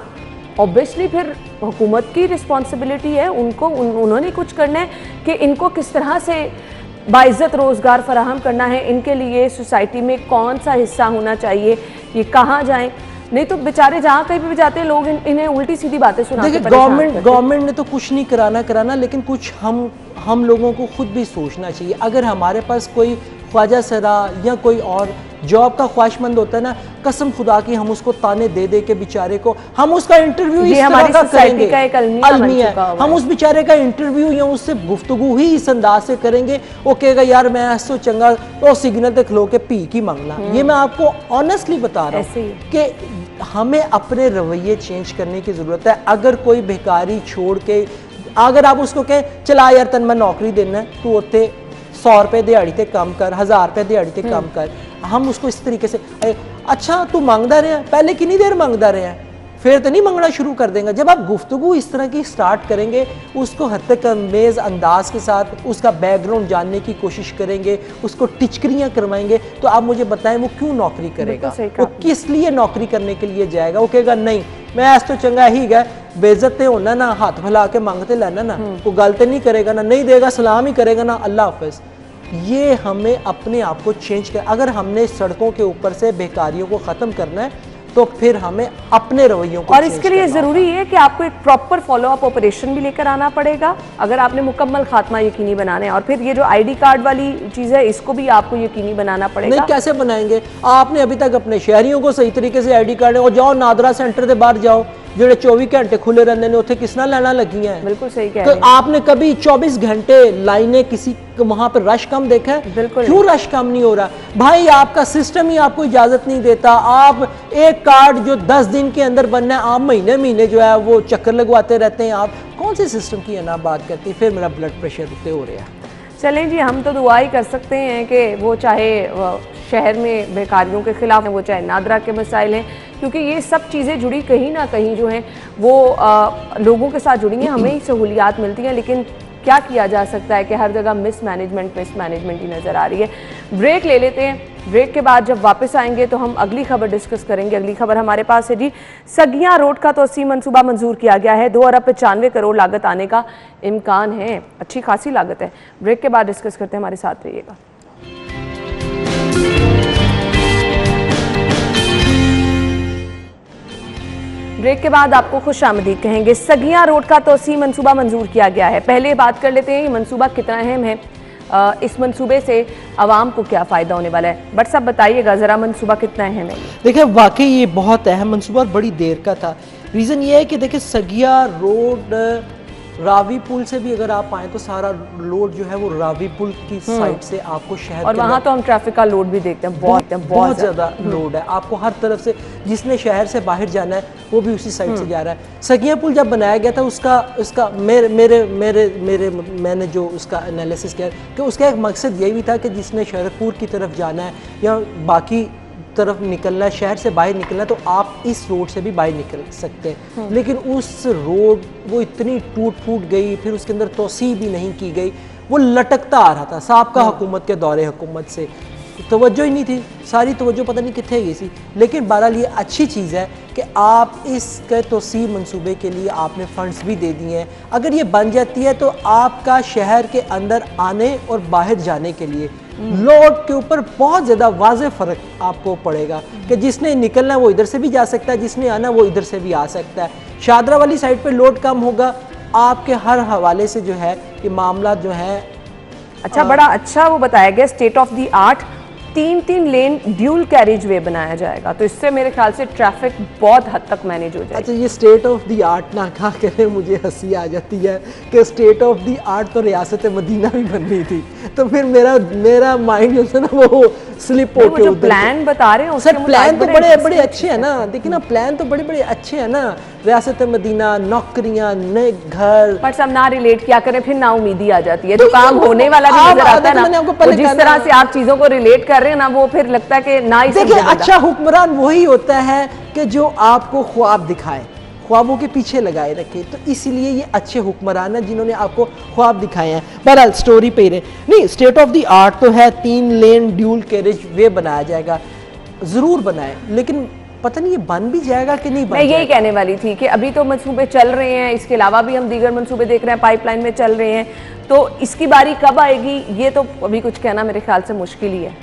ऑब्वियसली फिर हुकूमत की रिस्पॉन्सिबिलिटी है। उन्होंने कुछ करना है कि इनको किस तरह से बाइज्जत रोज़गार फराहम करना है, इनके लिए सोसाइटी में कौन सा हिस्सा होना चाहिए, ये कहाँ जाएं। नहीं तो बेचारे जहाँ कहीं भी जाते हैं लोग इन्हें उल्टी सीधी बातें सुनाते हैं। गवर्नमेंट ने तो कुछ नहीं कराना, लेकिन कुछ हम लोगों को खुद भी सोचना चाहिए। अगर हमारे पास कोई ख्वाजा सरा या कोई और जॉब का ख्वाहिशमंद होता है ना, कसम खुदा की हम उसको ताने दे दे के बेचारे को, हम उसका इंटरव्यू इस तरह का करेंगे, अलमिया हम उस बेचारे का इंटरव्यू या उससे गुफ्तगू ही इस अंदाज से करेंगे, वो कहेगा यार मैं ऐसा चंगा तो सिग्नल तक खलो के पी की मांगना। ये मैं आपको ऑनेस्टली बता रहा हूँ कि हमें अपने रवैये चेंज करने की जरूरत है। अगर कोई बेकारी छोड़ के अगर आप उसको कहें चला यार तन मैं नौकरी देना है, तू उत्ते 100 रुपए दिहाड़ी ते कम कर, 1000 रुपए दिहाड़ी ते कम कर, हम उसको इस तरीके से अच्छा तू मांगदा रहे, पहले कितनी देर मांगदा रहे, फिर तो नहीं मांगना शुरू कर देंगे। जब आप गुफ्तगू इस तरह की स्टार्ट करेंगे, उसको हद-तक-अमेज़ अंदाज के साथ उसका बैकग्राउंड जानने की कोशिश करेंगे, उसको टिचकरियाँ करवाएंगे, तो आप मुझे बताएं वो क्यों नौकरी करेगा, वो किस लिए नौकरी करने के लिए जाएगा। वो कहेगा नहीं मैं ऐसा तो चंगा ही गया, बेइज्जत होना ना, हाथ फैला के मांगते लेना ना, वो गलत नहीं करेगा ना, नहीं देगा सलाम ही करेगा ना, अल्लाह हाफिज़। ये हमें अपने आप को चेंज कर, अगर हमने सड़कों के ऊपर से बेकारियों को ख़त्म करना है तो फिर हमें अपने रवैयों को और इसके लिए ज़रूरी है कि आपको एक प्रॉपर फॉलो अप ऑपरेशन भी लेकर आना पड़ेगा अगर आपने मुकम्मल खात्मा यकीनी बनाना है। और फिर ये जो ID कार्ड वाली चीज़ है इसको भी आपको यकीनी बनाना पड़ेगा। नहीं, कैसे बनाएंगे? आपने अभी तक अपने शहरियों को सही तरीके से ID कार्ड और जाओ नादरा सेंटर के बाहर जाओ जो 24 घंटे खुले रहते हैं उत्थे किसना लाना लगी हैं। बिल्कुल सही कह तो रहे हैं। आपने कभी 24 घंटे लाइनें किसी वहां पर रश कम देखा है? बिल्कुल क्यों रश कम नहीं हो रहा भाई? आपका सिस्टम ही आपको इजाजत नहीं देता। आप एक कार्ड जो 10 दिन के अंदर बनना है आप महीने महीने जो है वो चक्कर लगवाते रहते हैं। आप कौन से सिस्टम की है ना बात करती? फिर मेरा ब्लड प्रेशर उतने हो रहा है। चलें जी, हम तो दुआ ही कर सकते हैं कि वो चाहे शहर में बेकारियों के खिलाफ हैं, वो चाहे नादरा के मसाइल हैं, क्योंकि ये सब चीज़ें जुड़ी कहीं ना कहीं जो हैं वो लोगों के साथ जुड़ी हैं, हमें ही सहूलियात मिलती हैं। लेकिन क्या किया जा सकता है कि हर जगह मिसमैनेजमेंट ही नज़र आ रही है। ब्रेक ले लेते हैं, ब्रेक के बाद जब वापस आएंगे तो हम अगली खबर डिस्कस करेंगे। अगली खबर हमारे पास है जी, सगियां रोड का तोसी मंसूबा मंजूर किया गया है। 2 अरब 95 करोड़ लागत आने का इम्कान है, अच्छी खासी लागत है। ब्रेक के बाद डिस्कस करते हैं, हमारे साथ रहिएगा। ब्रेक के बाद आपको खुश आमदीद कहेंगे। सगियां रोड का तोसी मंसूबा मंजूर किया गया है। पहले बात कर लेते हैं ये मंसूबा कितना अहम है, इस मंसूबे से आवाम को क्या फ़ायदा होने वाला है। बट सब बताइएगा ज़रा मंसूबा कितना अहम है। देखिए वाकई ये बहुत अहम मंसूबा और बड़ी देर का था। रीज़न ये है कि देखिए सगिया रोड रावी पुल से भी अगर आप आए तो सारा लोड जो है वो रावी पुल की साइड से आपको शहर और वहाँ तो हम ट्रैफिक का लोड भी देखते हैं, बहुत ज़्यादा लोड है। आपको हर तरफ से जिसने शहर से बाहर जाना है वो भी उसी साइड से जा रहा है। सगिया पुल जब बनाया गया था उसका मैंने जो उसका एनालिसिस किया कि उसका एक मकसद यही भी था कि जिसने शहरपुर की तरफ जाना है या बाकी तरफ निकलना है, शहर से बाहर निकलना है, तो आप इस रोड से भी बाहर निकल सकते हैं। लेकिन उस रोड वो इतनी टूट फूट गई, फिर उसके अंदर तोसी भी नहीं की गई, वो लटकता आ रहा था। साबका हुकूमत के दौरे हुकूमत से तवज्जो ही नहीं थी, सारी तवज्जो पता नहीं कितने गई थी। लेकिन बहरहाल ये अच्छी चीज़ है कि आप इसके तोसी मंसूबे के लिए आपने फंड्स भी दे दिए हैं। अगर ये बन जाती है तो आपका शहर के अंदर आने और बाहर जाने के लिए लोड के ऊपर बहुत ज़्यादा वाज़ेह फ़र्क आपको पड़ेगा कि जिसने निकलना है वो इधर से भी जा सकता है, जिसने आना वो इधर से भी आ सकता है। शादरा वाली साइड पे लोड कम होगा, आपके हर हवाले से जो है ये मामला जो है अच्छा बड़ा अच्छा वो बताया गया। State of the art 3 lane dual carriage way बनाया जाएगा, तो इससे मेरे ख्याल से ट्रैफिक बहुत हद तक मैनेज हो जाएगा। अच्छा ये स्टेट ऑफ द आर्ट ना कहा करें, मुझे हंसी आ जाती है कि स्टेट ऑफ द आर्ट तो रियासत मदीना भी बन रही थी, तो फिर मेरा माइंड जो है ना वो स्लिप होके जो प्लान बता रहे हैं सर प्लान तो बड़े अच्छे हैं ना। देखिए ना प्लान तो बड़े अच्छे हैं ना, रियासत मदीना, नौकरियां, नए घर। पर सब ना रिलेट किया करें फिर ना उम्मीदी आ जाती है। जो काम होने वाला भी नजर आता है ना, जिस तरह से आप चीजों को रिलेट कर रहे हैं ना, वो फिर लगता है कि ना ही। देखिए अच्छा हुक्मरान वही होता है कि जो आपको ख्वाब दिखाए, ख्वाबों के पीछे लगाए रखे। तो इसीलिए ये अच्छे हुक्मरान हैं जिन्होंने आपको ख्वाब दिखाए हैं। बहरहाल स्टोरी पे ही रहे। नहीं, स्टेट ऑफ द आर्ट तो है, 3 लेन ड्यूल कैरेज वे बनाया जाएगा, ज़रूर बनाए, लेकिन पता नहीं ये बन भी जाएगा कि नहीं। मैं यही कहने वाली थी कि अभी तो मंसूबे चल रहे हैं, इसके अलावा भी हम दीगर मंसूबे देख रहे हैं, पाइपलाइन में चल रहे हैं, तो इसकी बारी कब आएगी ये तो अभी कुछ कहना मेरे ख्याल से मुश्किल ही है।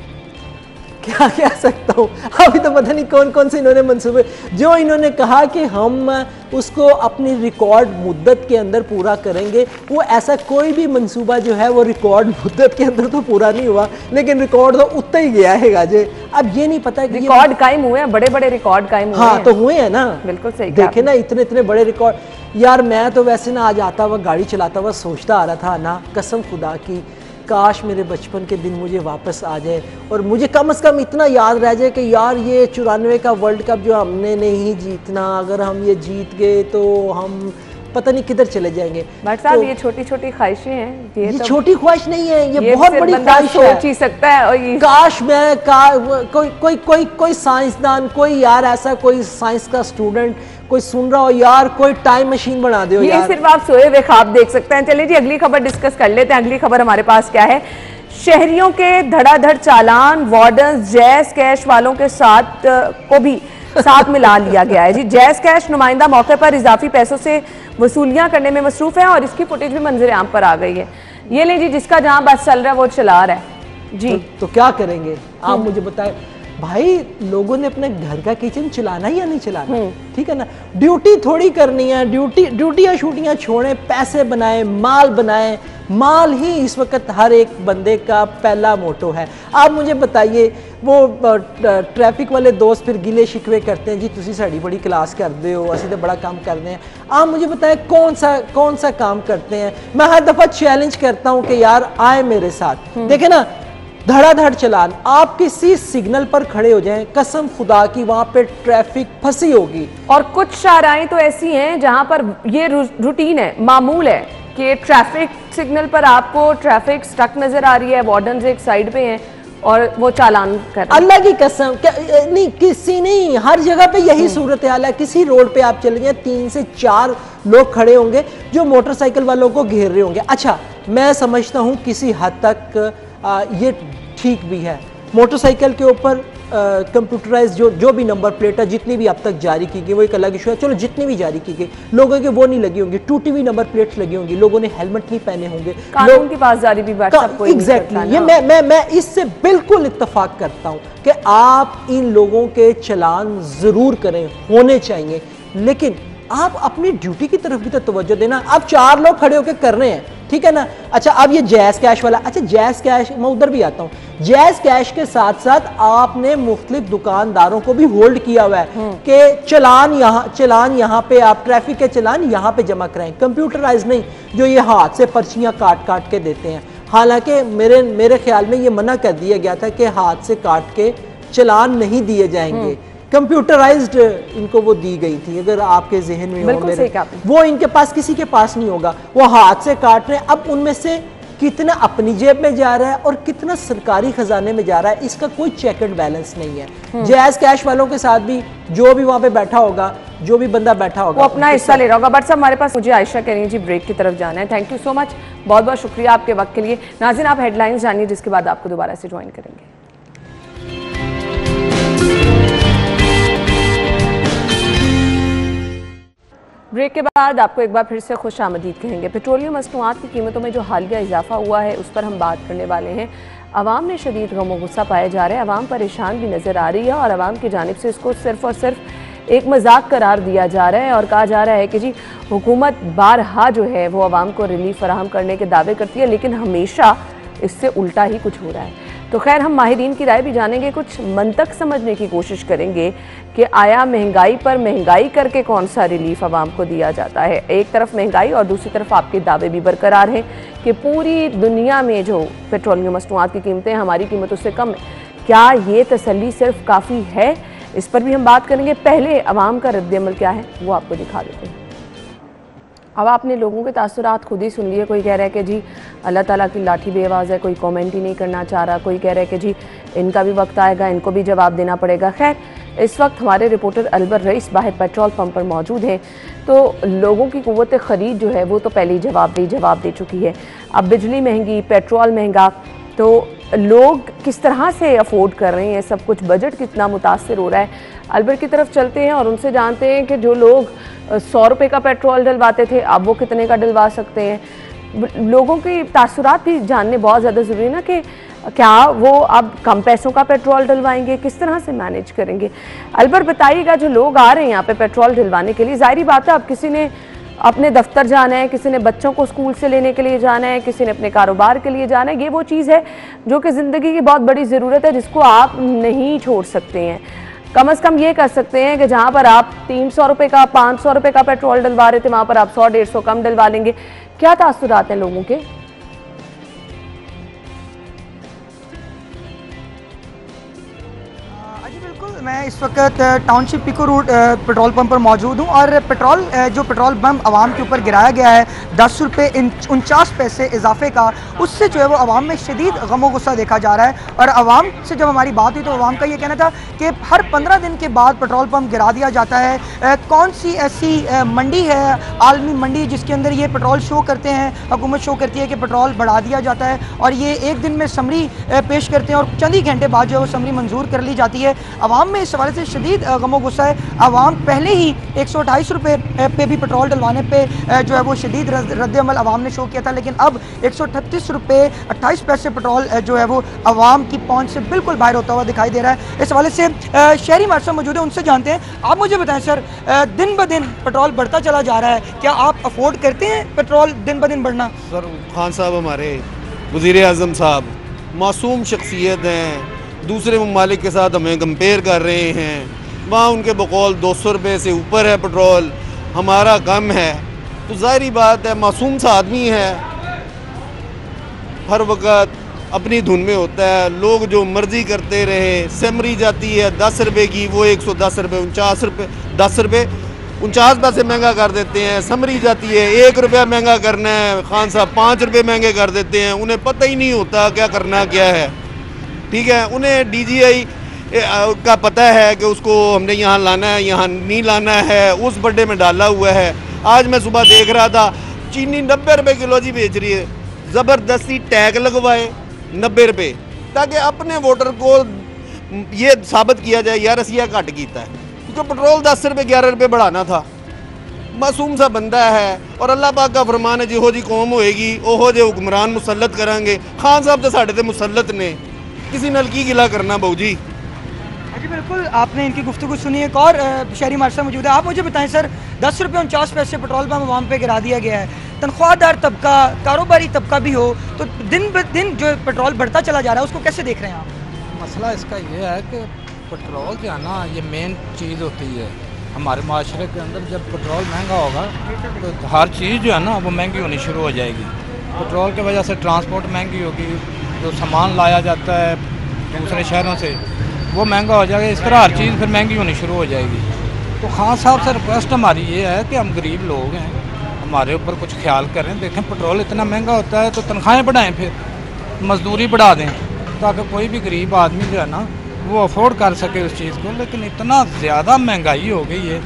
क्या कह सकता हूँ, अभी तो पता नहीं कौन कौन से इन्होंने मंसूबे, जो इन्होंने कहा कि हम उसको अपनी रिकॉर्ड मुद्दत के अंदर पूरा करेंगे, वो ऐसा कोई भी मंसूबा जो है वो रिकॉर्ड मुद्दत के अंदर तो पूरा नहीं हुआ, लेकिन रिकॉर्ड तो उतना ही गया है गाजे। अब ये नहीं पता कि रिकॉर्ड कायम हुए हैं, बड़े बड़े रिकॉर्ड कायम हुए हैं। हाँ तो हुए हैं ना, बिल्कुल सही। देखे ना इतने बड़े रिकॉर्ड। यार मैं तो वैसे ना आज आता हुआ गाड़ी चलाता हुआ सोचता आ रहा था ना, कसम खुदा की काश मेरे बचपन के दिन मुझे वापस आ जाए और मुझे कम से कम इतना याद रह जाए कि यार ये 94 का वर्ल्ड कप जो हमने नहीं जीतना, अगर हम ये जीत गए तो हम पता नहीं किधर चले जाएंगे। भट्ट साहब ये छोटी छोटी ख्वाहिशें हैं, ये छोटी ख्वाहिश नहीं है, ये बहुत बड़ी ख्वाहिश है। सोच ही सकता है। और ये काश मैं कोई साइंसदान, कोई यार ऐसा कोई साइंस का स्टूडेंट कोई सुन रहा हो यार, कोई टाइम मशीन बना दो यार। ये सिर्फ आप सोए हुए ख्वाब देख सकते हैं। चलिए जी अगली खबर डिस्कस कर लेते हैं। अगली खबर हमारे पास क्या है, शहरियों के धड़ाधड़ चालान वार्डन जैज कैश वालों के साथ को भी साथ मिला लिया गया है जी। जैज कैश नुमाइंदा मौके पर इजाफी पैसों से वसूलियां करने में मसरूफ है और इसकी फुटेज भी मंजर आम पर आ गई है। ये ले जी, जिसका जहां बस चल रहा है वो चला रहा है जी। तो क्या करेंगे आप मुझे बताएं। भाई लोगों ने अपने घर का किचन चलाना या नहीं चलाना, ठीक है ना। ड्यूटी थोड़ी करनी है, ड्यूटियाँ शूटियाँ छोड़ें, पैसे बनाएं, माल बनाएं। माल ही इस वक्त हर एक बंदे का पहला मोटो है। आप मुझे बताइए, वो ट्रैफिक वाले दोस्त फिर गिले शिकवे करते हैं, जी तुसी साड़ी बड़ी क्लास करते हो, असी तो बड़ा काम करते हैं। आप मुझे बताएं कौन सा काम करते हैं। मैं हर दफ़ा चैलेंज करता हूँ कि यार आए मेरे साथ, देखे ना धड़ाधड़ चलान, आप किसी सिग्नल पर खड़े हो जाएं, कसम खुदा की वहां पे ट्रैफिक फंसी होगी। और कुछ शाहराएं तो ऐसी हैं जहां पर ये रूटीन है, मामूल है कि ट्रैफिक सिग्नल पर आपको ट्रैफिक स्टक नजर आ रही है, वार्डन एक साइड पे हैं और वो चालान कर, अल्लाह की कसम नहीं, किसी नहीं, हर जगह पे यही सूरत हाल है। किसी रोड पे आप चले जाए 3 से 4 लोग खड़े होंगे जो मोटरसाइकिल वालों को घेर रहे होंगे। अच्छा, मैं समझता हूँ किसी हद तक ये ठीक भी है। मोटरसाइकिल के ऊपर कंप्यूटराइज जो भी नंबर प्लेट है, जितनी भी अब तक जारी की गई, वो एक अलग इशू है। चलो जितनी भी जारी की गई, लोगों के वो नहीं लगी होंगी, टूटी हुई नंबर प्लेट्स लगी होंगी, लोगों ने हेलमेट नहीं पहने होंगे, कानून की पासदारी भी एग्जैक्टली। ये मैं इससे बिल्कुल इत्तेफाक करता हूँ कि आप इन लोगों के चलान जरूर करें, होने चाहिए, लेकिन आप अपनी ड्यूटी की तरफ भी तो तवज्जो देना। आप 4 लोग खड़े होकर कर रहे हैं, ठीक है ना। अच्छा, अब ये जैज़ कैश वाला, अच्छा जैज़ कैश, मैं उधर भी आता हूँ। जैज़ कैश के साथ साथ आपने मुख्तलिफ दुकानदारों को भी होल्ड किया हुआ है कि चलान यहाँ पे आप ट्रैफिक के चलान यहाँ पे जमा कराएं, कंप्यूटराइज नहीं, जो ये हाथ से पर्चियाँ काट के देते हैं। हालांकि मेरे ख्याल में ये मना कर दिया गया था कि हाथ से काट के चलान नहीं दिए जाएंगे, कंप्यूटराइज्ड इनको वो दी गई थी। अगर आपके जहन में हो मेरे, वो इनके पास, किसी के पास नहीं होगा, वो हाथ से काट रहे हैं। अब उनमें से कितना अपनी जेब में जा रहा है और कितना सरकारी खजाने में जा रहा है, इसका कोई चेक एंड बैलेंस नहीं है। जैज़ कैश वालों के साथ भी जो भी वहां पे बैठा होगा, जो भी बंदा बैठा होगा, वो अपना हिस्सा ले रहा होगा। बट साहब हमारे पास, मुझे आयशा कह रही है जी ब्रेक की तरफ जाना है। थैंक यू सो मच, बहुत बहुत शुक्रिया आपके वक्त के लिए। नाज़रीन, आप हेडलाइंस जानिए, जिसके बाद आपको दोबारा से ज्वाइन करेंगे। ब्रेक के बाद आपको एक बार फिर से खुश आमदीद कहेंगे। पेट्रोलियम मसनूआत की कीमतों में जो हालिया इजाफा हुआ है, उस पर हम बात करने वाले हैं। आवाम में शदीद गम गुस्सा पाया जा रहा है, आवाम परेशान भी नज़र आ रही है और आवाम की जानिब से इसको सिर्फ और सिर्फ एक मजाक करार दिया जा रहा है और कहा जा रहा है कि जी हुकूमत बारहा जो है वो आवाम को रिलीफ फराहम करने के दावे करती है, लेकिन हमेशा इससे उल्टा ही कुछ हो रहा है। तो खैर, हम माहिरीन की राय भी जानेंगे, कुछ मंतक समझने की कोशिश करेंगे कि आया महंगाई पर महंगाई करके कौन सा रिलीफ आवाम को दिया जाता है। एक तरफ महंगाई और दूसरी तरफ आपके दावे भी बरकरार हैं कि पूरी दुनिया में जो पेट्रोलियम मसनूआत की कीमतें हमारी कीमतों से कम है। क्या ये तसल्ली सिर्फ काफ़ी है? इस पर भी हम बात करेंगे। पहले आवाम का रद्द-ए-अमल क्या है वो आपको दिखा देते हैं। अब आपने लोगों के तासुरात खुद ही सुन लिए। कोई कह रहा है कि जी अल्लाह ताला की लाठी बेआवाज़ है, कोई कमेंट ही नहीं करना चाह रहा, कोई कह रहा है कि जी इनका भी वक्त आएगा, इनको भी जवाब देना पड़ेगा। खैर, इस वक्त हमारे रिपोर्टर अलबर रईस बाहर पेट्रोल पंप पर मौजूद हैं, तो लोगों की कुव्वत ख़रीद जो है वो तो पहले ही जवाब दे चुकी है। अब बिजली महंगी, पेट्रोल महंगा, तो लोग किस तरह से अफोर्ड कर रहे हैं सब कुछ, बजट कितना मुतासर हो रहा है। अलबर की तरफ चलते हैं और उनसे जानते हैं कि जो लोग 100 रुपये का पेट्रोल डलवाते थे, अब वो कितने का डलवा सकते हैं। लोगों के तासुरात भी जानने बहुत ज़्यादा ज़रूरी है ना, कि क्या वो अब कम पैसों का पेट्रोल डलवाएंगे, किस तरह से मैनेज करेंगे। अलबर बताइएगा, जो लोग आ रहे हैं यहाँ पे पेट्रोल डलवाने के लिए, ज़ाहिर बात है अब किसी ने अपने दफ्तर जाना है, किसी ने बच्चों को स्कूल से लेने के लिए जाना है, किसी ने अपने कारोबार के लिए जाना है। ये वो चीज़ है जो कि ज़िंदगी की बहुत बड़ी ज़रूरत है, जिसको आप नहीं छोड़ सकते हैं। कम से कम ये कर सकते हैं कि जहाँ पर आप 300 रुपये का, 500 रुपये का पेट्रोल डलवा रहे थे, वहाँ पर आप 100-150 कम डलवा लेंगे। क्या तासुरात हैं लोगों के? मैं इस वक्त township Peco road petrol pump पर मौजूद हूँ और जो पेट्रोल पंप आवाम के ऊपर गिराया गया है 10 रुपये 49 पैसे इजाफे का, उससे जो है वो आवाम में शदीद गम गुस्सा देखा जा रहा है। और आवाम से जब हमारी बात हुई तो आवाम का ये कहना था कि हर 15 दिन के बाद पेट्रोल पंप गिरा दिया जाता है। कौन सी ऐसी मंडी है, आलमी मंडी, जिसके अंदर ये पेट्रोल शो करते हैं, हुकूमत शो करती है कि पेट्रोल बढ़ा दिया जाता है और ये एक दिन में समरी पेश करते हैं और चंद ही घंटे बाद जो है वो समरी मंजूर कर ली जाती है। आवाम में इस हवाले से शदीद गमो गुस्सा है। आवाम पहले ही 128 रुपये पे भी पेट्रोल डलवाने पे जो है वो शदीद रद्द-ए-अमल आवाम ने शो किया था, लेकिन अब 138 रुपये 28 पैसे पेट्रोल जो है वो आवाम की पहुँच से बिल्कुल बाहर होता हुआ दिखाई दे रहा है। इस हवाले से शहरी हमारे साथ मौजूद है, उनसे जानते हैं। आप मुझे बताएं सर, दिन ब दिन पेट्रोल बढ़ता चला जा रहा है, क्या आप अफोर्ड करते हैं पेट्रोल दिन ब दिन बढ़ना? सर खान साहब हमारे वज़ीर आज़म साहब मासूम शख्सियत हैं, दूसरे ममालिक के साथ हमें कंपेयर कर रहे हैं। वहाँ उनके बकौल 200 रुपये से ऊपर है पेट्रोल, हमारा कम है। तो ज़ाहिरी बात है, मासूम सा आदमी है, हर वक्त अपनी धुन में होता है। लोग जो मर्ज़ी करते रहे, सेमरी जाती है 10 रुपये की, वो 110 रुपये 49 रुपये 10 रुपये 49 पैसे महंगा कर देते हैं। समरी जाती है 1 रुपया महंगा करना है, खान साहब 5 रुपये महंगे कर देते हैं। उन्हें पता ही नहीं होता क्या करना क्या है। ठीक है, उन्हें DGI का पता है कि उसको हमने यहाँ लाना है, यहाँ नहीं लाना है, उस बड्डे में डाला हुआ है। आज मैं सुबह देख रहा था चीनी 90 रुपये किलो जी बेच रही है। ज़बरदस्ती टैग लगवाए 90 रुपये, ताकि अपने वोटर को ये साबित किया जाए यार असिया घट किया है, क्योंकि पेट्रोल 10 रुपये 11 रुपये बढ़ाना था। मासूम सा बंदा है और अल्लाह पाक का फरमान है, जिहो जी कौम होएगी ओहो जे हुक्मरान मुसल्लत करांगे। खान साहब तो साढ़े ते मुसल्लत ने, किसी नल की गिला करना बहू जी। जी बिल्कुल, आपने इनकी गुफ्तगू सुनी। एक और शहरी हमारे साथ मौजूद है। आप मुझे बताएं सर, 10 रुपये 49 पैसे पेट्रोल पंप आवाम पे गिरा दिया गया है। तनख्वाहदार तबका, कारोबारी तबका भी हो, तो दिन ब दिन जो पेट्रोल बढ़ता चला जा रहा है, उसको कैसे देख रहे हैं आप? मसला इसका ये है कि पेट्रोल जो है ना, ये मेन चीज़ होती है हमारे माशरे के अंदर। जब पेट्रोल महंगा होगा तो हर चीज़ जो है ना वो महंगी होनी शुरू हो जाएगी। पेट्रोल की वजह से ट्रांसपोर्ट महंगी होगी, जो सामान लाया जाता है दूसरे शहरों से वो महंगा हो जाएगा। इस तरह हर चीज़ फिर महंगी होनी शुरू हो जाएगी। तो खान साहब से रिक्वेस्ट हमारी ये है कि हम गरीब लोग हैं, हमारे ऊपर कुछ ख्याल करें। देखें पेट्रोल इतना महंगा होता है तो तनख्वाहें बढ़ाएं, फिर मजदूरी बढ़ा दें, ताकि कोई भी गरीब आदमी जो है ना वो अफोर्ड कर सके उस चीज़ को। लेकिन इतना ज़्यादा महंगाई हो गई है,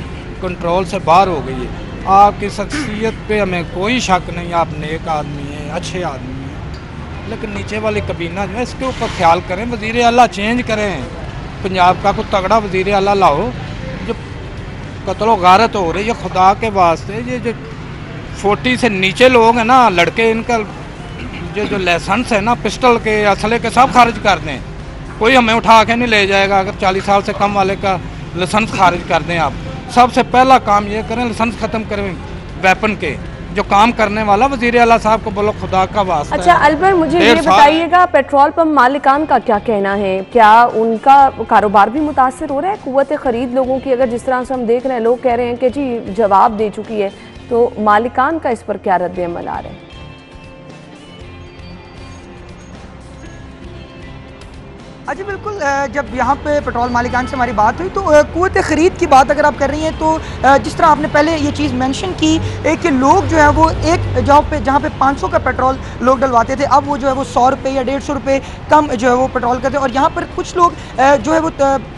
कंट्रोल से बाहर हो गई है। आपकी शख्सियत पे हमें कोई शक नहीं, आप नेक आदमी हैं, अच्छे आदमी हैं, लेकिन नीचे वाली कबीना जो है इसके ऊपर ख्याल करें। वज़ीर आला चेंज करें, पंजाब का कोई तगड़ा वज़ीर आला लाओ। जो कत्ल गारत हो रही है खुदा के वास्ते, ये जो 40 से नीचे लोग हैं ना लड़के, इनका जो लाइसेंस है ना पिस्टल के असले के सब खारिज कर दें। कोई हमें उठा के नहीं ले जाएगा अगर 40 साल से कम वाले का लाइसेंस खारिज कर दें। आप सबसे पहला काम ये करें, लाइसेंस ख़त्म करें वेपन के। जो काम करने वाला वज़ीर आला साहब को बोलो खुदा का वास्ता। अच्छा अलबर, मुझे ये बताइएगा पेट्रोल पंप मालिकान का क्या कहना है? क्या उनका कारोबार भी मुतासर हो रहा है, क़ुव्वत ख़रीद लोगों की? अगर जिस तरह से हम देख रहे हैं, लोग कह रहे हैं कि जी जवाब दे चुकी है, तो मालिकान का इस पर क्या रद्द अमल आ रहा है? जी बिल्कुल, जब यहाँ पे पेट्रोल मालिकान से हमारी बात हुई तो क़ुव्वत ख़रीद की बात अगर आप कर रही हैं तो जिस तरह आपने पहले ये चीज़ मेंशन की कि लोग जो है वो एक जहाँ पे 500 का पेट्रोल लोग डलवाते थे, अब वो जो है वो 100 रुपये या 150 रुपये कम जो है वो पेट्रोल करते हैं। और यहाँ पर कुछ लोग जो है वो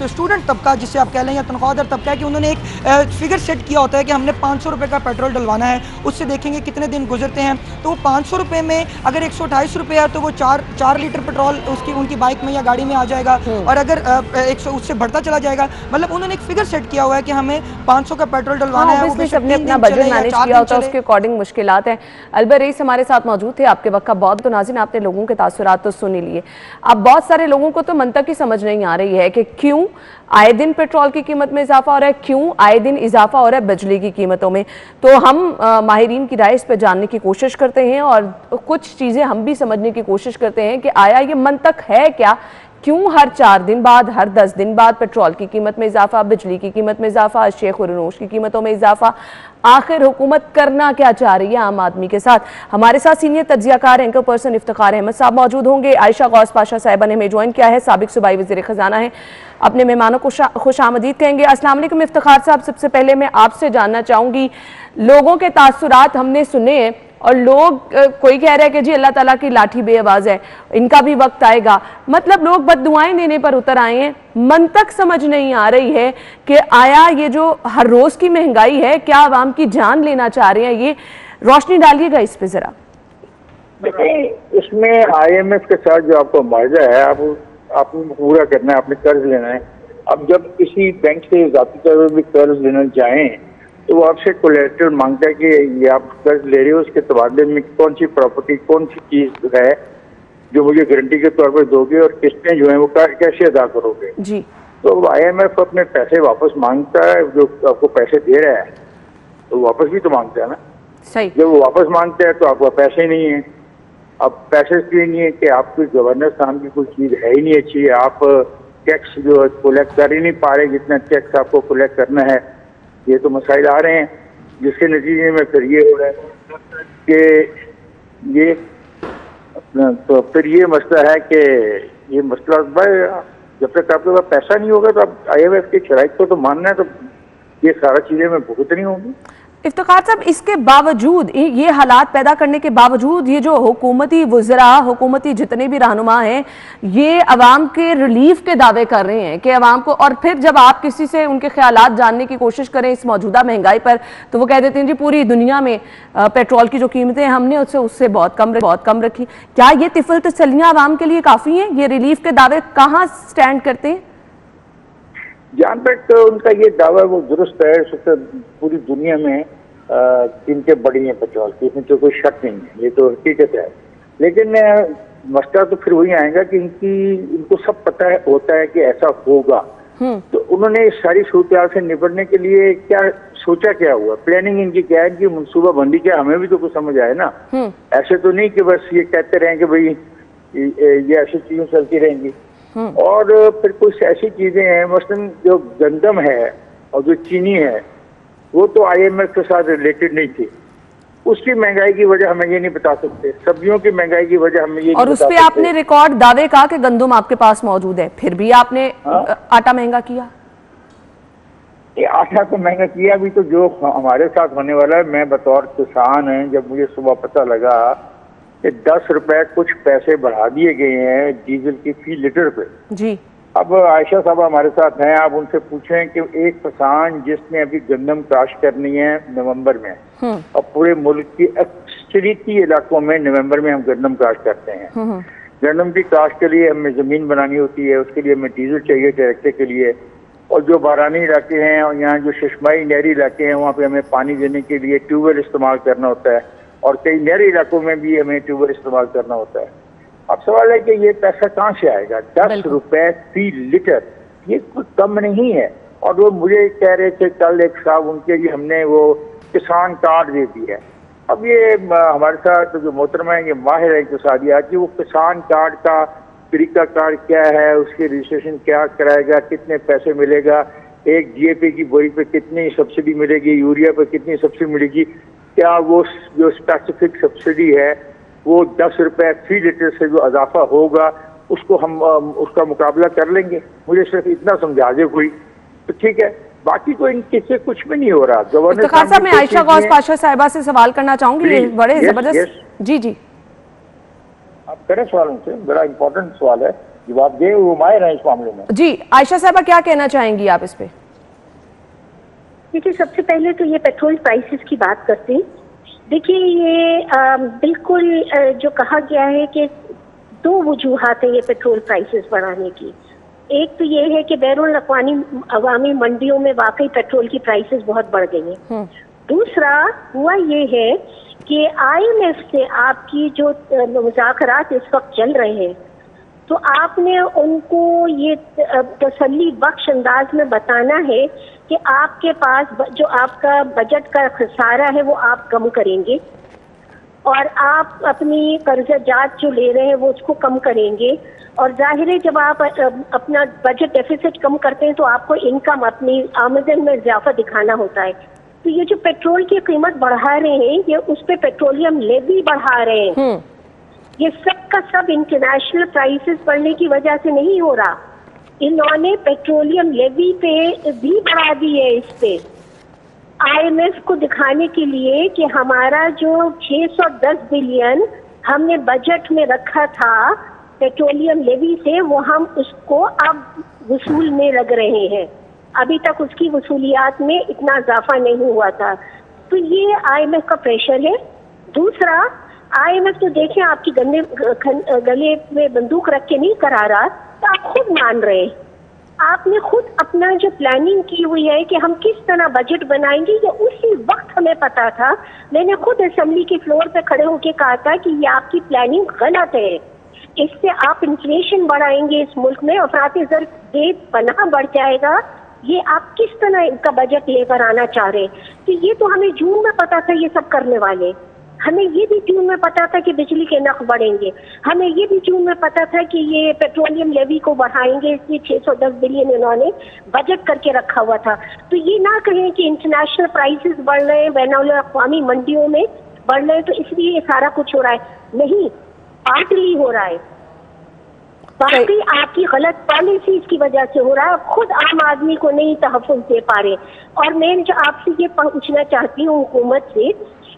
स्टूडेंट तबका जिससे आप कह लें या तनख्वाहदार तबका है कि उन्होंने एक फिगर सेट किया होता है कि हमने 500 रुपये का पेट्रोल डलवाना है, उससे देखेंगे कितने दिन गुजरते हैं। तो वो 500 रुपये में अगर 128 रुपये है तो वो 4 लीटर पेट्रोल उनकी बाइक में या गाड़ी में आ जाएगा। और अगर 100 उससे बढ़ता चला जाएगा, मतलब उन्होंने एक फिगर सेट किया हुआ है कि हमें 500 का पेट्रोल डलवाना है। वो सबने अपना बजट मैनेज किया होता है, उसके अकॉर्डिंग मुश्किलात हैं। अलबर रईस हमारे साथ मौजूद थे आपके वक्त का बहुत। तो नाज़रीन, आपने लोगों के तासुरात तो सुन ही लिए। अब बहुत सारे लोगों को तो मंतक ही समझ नहीं आ रही है कि क्यों आए दिन पेट्रोल की कीमत में इजाफा हो रहा है, क्यों आए दिन इजाफा हो रहा है बिजली की कीमतों में। तो हम माहिरीन की राय इस पर जानने की कोशिश करते हैं और कुछ चीज़ें हम भी समझने की कोशिश करते हैं कि आया ये मंतक है क्या, क्यों हर 4 दिन बाद, हर 10 दिन बाद पेट्रोल की कीमत में इजाफा, बिजली की कीमत में इजाफा, शेख और नोश की कीमतों में इजाफा। आखिर हुकूमत करना क्या चाह रही है आम आदमी के साथ? हमारे साथ सीनियर तज्जियाकार एंकर पर्सन इफ्तिखार अहमद साहब मौजूद होंगे। आयशा गौस पाशा साहिबा ने हमें ज्वाइन किया है, साबिक सूबाई वज़ीर ख़जाना है। अपने मेहमानों को खुश आमदीद कहेंगे। अस्सलाम वालेकुम इफ्तिखार साहब, सबसे पहले मैं आपसे जानना चाहूँगी, लोगों के तासुरात हमने सुने हैं और लोग कोई कह रहा है कि जी अल्लाह ताला की लाठी बेआवाज़ है, इनका भी वक्त आएगा। मतलब लोग बद्दुआएं देने पर उतर आए हैं। मंतक समझ नहीं आ रही है कि आया ये जो हर रोज़ की महंगाई है क्या आवाम की जान लेना चाह रहे हैं? ये रोशनी डालिएगा इस पे ज़रा। देखिए, इसमें IMF के साथ जो आपको मुआवजा है आपको पूरा करना है, आपने कर्ज लेना है। अब जब किसी बैंक से जाती तौर पर भी कर्ज लेना चाहें तो वो आपसे कोलेटरल मांगता है कि ये आप कर्ज ले रहे हो, उसके तबादले में कौन सी प्रॉपर्टी, कौन सी चीज है जो मुझे गारंटी के तौर पर दोगे और किस्तें जो है वो कैसे अदा करोगे जी। तो IMF अपने पैसे वापस मांगता है, जो आपको पैसे दे रहा है तो वापस भी तो मांगता है ना। सही। जब वो वापस मांगता है तो आपका पैसे नहीं है। अब पैसे इसलिए नहीं है कि आपकी गवर्नेंस नाम की कोई चीज है ही नहीं अच्छी, आप टैक्स जो कलेक्ट कर ही नहीं पा रहे जितना टैक्स आपको कलेक्ट करना है। ये तो मसाइल आ रहे हैं जिसके नतीजे में फिर ये हो रहा है कि ये तो फिर ये मसला है कि ये मसला भाई जब तक आपके पास पैसा नहीं होगा तो आप IMF की शराइत को तो मानना है, तो ये सारा चीजें में भुगतनी होंगी। इफ्तिखार साहब, इसके बावजूद, ये हालात पैदा करने के बावजूद, ये जो हुकूमती वज़रा, हुकूमती जितने भी रहनुमा हैं, ये अवाम के रिलीफ के दावे कर रहे हैं कि अवाम को, और फिर जब आप किसी से उनके ख्यालात जानने की कोशिश करें इस मौजूदा महंगाई पर, तो वो कह देते हैं जी पूरी दुनिया में पेट्रोल की जो कीमतें हमने उससे बहुत कम रखी। क्या ये तिफल तसल्लियाँ अवाम के लिए काफ़ी हैं? ये रिलीफ के दावे कहाँ स्टैंड करते हैं? जहाँ तक उनका ये दावा वो दुरुस्त है, सबसे पूरी दुनिया में कीमतें बढ़ी हैं पेट्रोल की, इसमें तो कोई शक नहीं है, ये तो हकीकत है। लेकिन मसला तो फिर वही आएगा कि इनको सब पता है, होता है कि ऐसा होगा, तो उन्होंने इस सारी सूरत से निपटने के लिए क्या सोचा, क्या हुआ, प्लानिंग इनकी क्या है, इनकी मनसूबा बंदी क्या, हमें भी तो कुछ समझ आए ना। ऐसे तो नहीं कि बस ये कहते रहें कि भाई ये ऐसी चीजें चलती रहेंगी। और फिर कुछ ऐसी चीजें हैं, मसलन जो गंदम है और जो चीनी है वो तो IMF के साथ रिलेटेड नहीं थी, उसकी महंगाई की वजह हमें ये नहीं बता सकते, सब्जियों की महंगाई की वजह हमें ये और नहीं उस पे आपने रिकॉर्ड दावे कहा कि गंदम आपके पास मौजूद है, फिर भी आपने आटा महंगा किया। ये आटा तो महंगा किया भी, तो जो हमारे साथ होने वाला है, मैं बतौर किसान है, जब मुझे सुबह पता लगा कि 10 रुपए कुछ पैसे बढ़ा दिए गए हैं डीजल की फी लीटर पे जी। अब आयशा साहब हमारे साथ हैं, आप उनसे पूछें कि एक किसान जिसने अभी गंदम काश्त करनी है नवंबर में, और पूरे मुल्क की अक्सरियती इलाकों में नवंबर में हम गंदम काश्त करते हैं। गंदम की काश्त के लिए हमें जमीन बनानी होती है, उसके लिए हमें डीजल चाहिए ट्रैक्टर के लिए, और जो बारानी इलाके हैं और यहाँ जो शशमाई नहरी इलाके हैं वहाँ पे हमें पानी देने के लिए ट्यूबवेल इस्तेमाल करना होता है, और कई नहरी इलाकों में भी हमें ट्यूबवेल इस्तेमाल करना होता है। अब सवाल है कि ये पैसा कहाँ से आएगा? 10 रुपए फी लीटर, ये कुछ कम नहीं है। और वो मुझे कह रहे थे कल एक साहब, उनके लिए हमने वो किसान कार्ड दे दिया है। अब ये हमारे साथ जो मोहतरमा है, ये माहिर है इक़्तिसादियात की, वो किसान कार्ड का तरीका कार क्या है, उसकी रजिस्ट्रेशन क्या कराएगा, कितने पैसे मिलेगा, एक DAP की बोरी पे कितनी सब्सिडी मिलेगी, यूरिया पे कितनी सब्सिडी मिलेगी, क्या वो जो स्पेसिफिक सब्सिडी है वो 10 रुपए फी लीटर से जो इजाफा होगा उसको हम उसका मुकाबला कर लेंगे। मुझे सिर्फ इतना समझा दे कोई, तो ठीक है, बाकी तो इनसे कुछ भी नहीं हो रहा। गवर्नर साहब, मैं आयशा गौस पाशा साहिबा से सवाल करना चाहूंगी, ये बड़े जबरदस्त। जी जी, आप करें सवाल उनसे, बड़ा इंपॉर्टेंट सवाल है, जवाब दे, वो माहिर है इस मामले में। जी आयशा साहिबा, क्या कहना चाहेंगी आप इस पे? देखिए, सबसे पहले तो ये पेट्रोल प्राइसेस की बात करते हैं। देखिए, ये बिल्कुल जो कहा गया है कि 2 वजूहात है ये पेट्रोल प्राइसेस बढ़ाने की। एक तो ये है कि बैरून अवामी मंडियों में वाकई पेट्रोल की प्राइसेस बहुत बढ़ गई हैं। दूसरा हुआ ये है कि IMF से आपकी जो मुज़ाकरात इस वक्त चल रहे हैं, तो आपने उनको ये तसल्ली बख्श अंदाज में बताना है कि आपके पास जो आपका बजट का खसारा है वो आप कम करेंगे, और आप अपनी कर्जात जो ले रहे हैं वो उसको कम करेंगे। और जाहिर है जब आप अपना बजट डेफिसिट कम करते हैं तो आपको इनकम, अपनी आमदन में इजाफा दिखाना होता है। तो ये जो पेट्रोल की कीमत बढ़ा रहे हैं, ये उस पे पेट्रोलियम लेवी बढ़ा रहे हैं, ये सब का सब इंटरनेशनल प्राइसेस बढ़ने की वजह से नहीं हो रहा। इन्होंने पेट्रोलियम लेवी पे भी बढ़ा दी है इस पे, IMF को दिखाने के लिए कि हमारा जो 610 बिलियन हमने बजट में रखा था पेट्रोलियम लेवी से, वो हम उसको अब वसूल में लग रहे हैं। अभी तक उसकी वसूलियात में इतना इजाफा नहीं हुआ था। तो ये IMF का प्रेशर है। दूसरा, IMF तो देखें आपकी गले में बंदूक रख के नहीं करा रहा, तो आप खुद मान रहे हैं। आपने खुद अपना जो प्लानिंग की हुई है कि हम किस तरह बजट बनाएंगे, ये उसी वक्त हमें पता था। मैंने खुद असेंबली के फ्लोर पे खड़े होकर कहा था कि ये आपकी प्लानिंग गलत है, इससे आप इन्फ्लेशन बढ़ाएंगे इस मुल्क में, अफरात-ए-ज़र बेपनाह बढ़ जाएगा। ये आप किस तरह इनका बजट लेकर आना चाह रहे हैं? तो ये तो हमें जून में पता था ये सब करने वाले। हमें ये भी जून में पता था कि बिजली के नर्ख बढ़ेंगे। हमें ये भी जून में पता था कि ये पेट्रोलियम लेवी को बढ़ाएंगे, इसलिए 610 बिलियन इन्होंने बजट करके रखा हुआ था। तो ये ना कहें कि इंटरनेशनल प्राइसेस बढ़ रहे हैं, बैनुल अक़वामी मंडियों में बढ़ रहे हैं, तो इसलिए ये सारा कुछ हो रहा है। नहीं, पार्टली हो रहा है, बाकी आपकी गलत पॉलिसीज की वजह से हो रहा है। आप खुद आम आदमी को नहीं तहफ़्फ़ुज़ दे पा रहे। और मैं जो आपसे ये पूछना चाहती हूँ हुकूमत से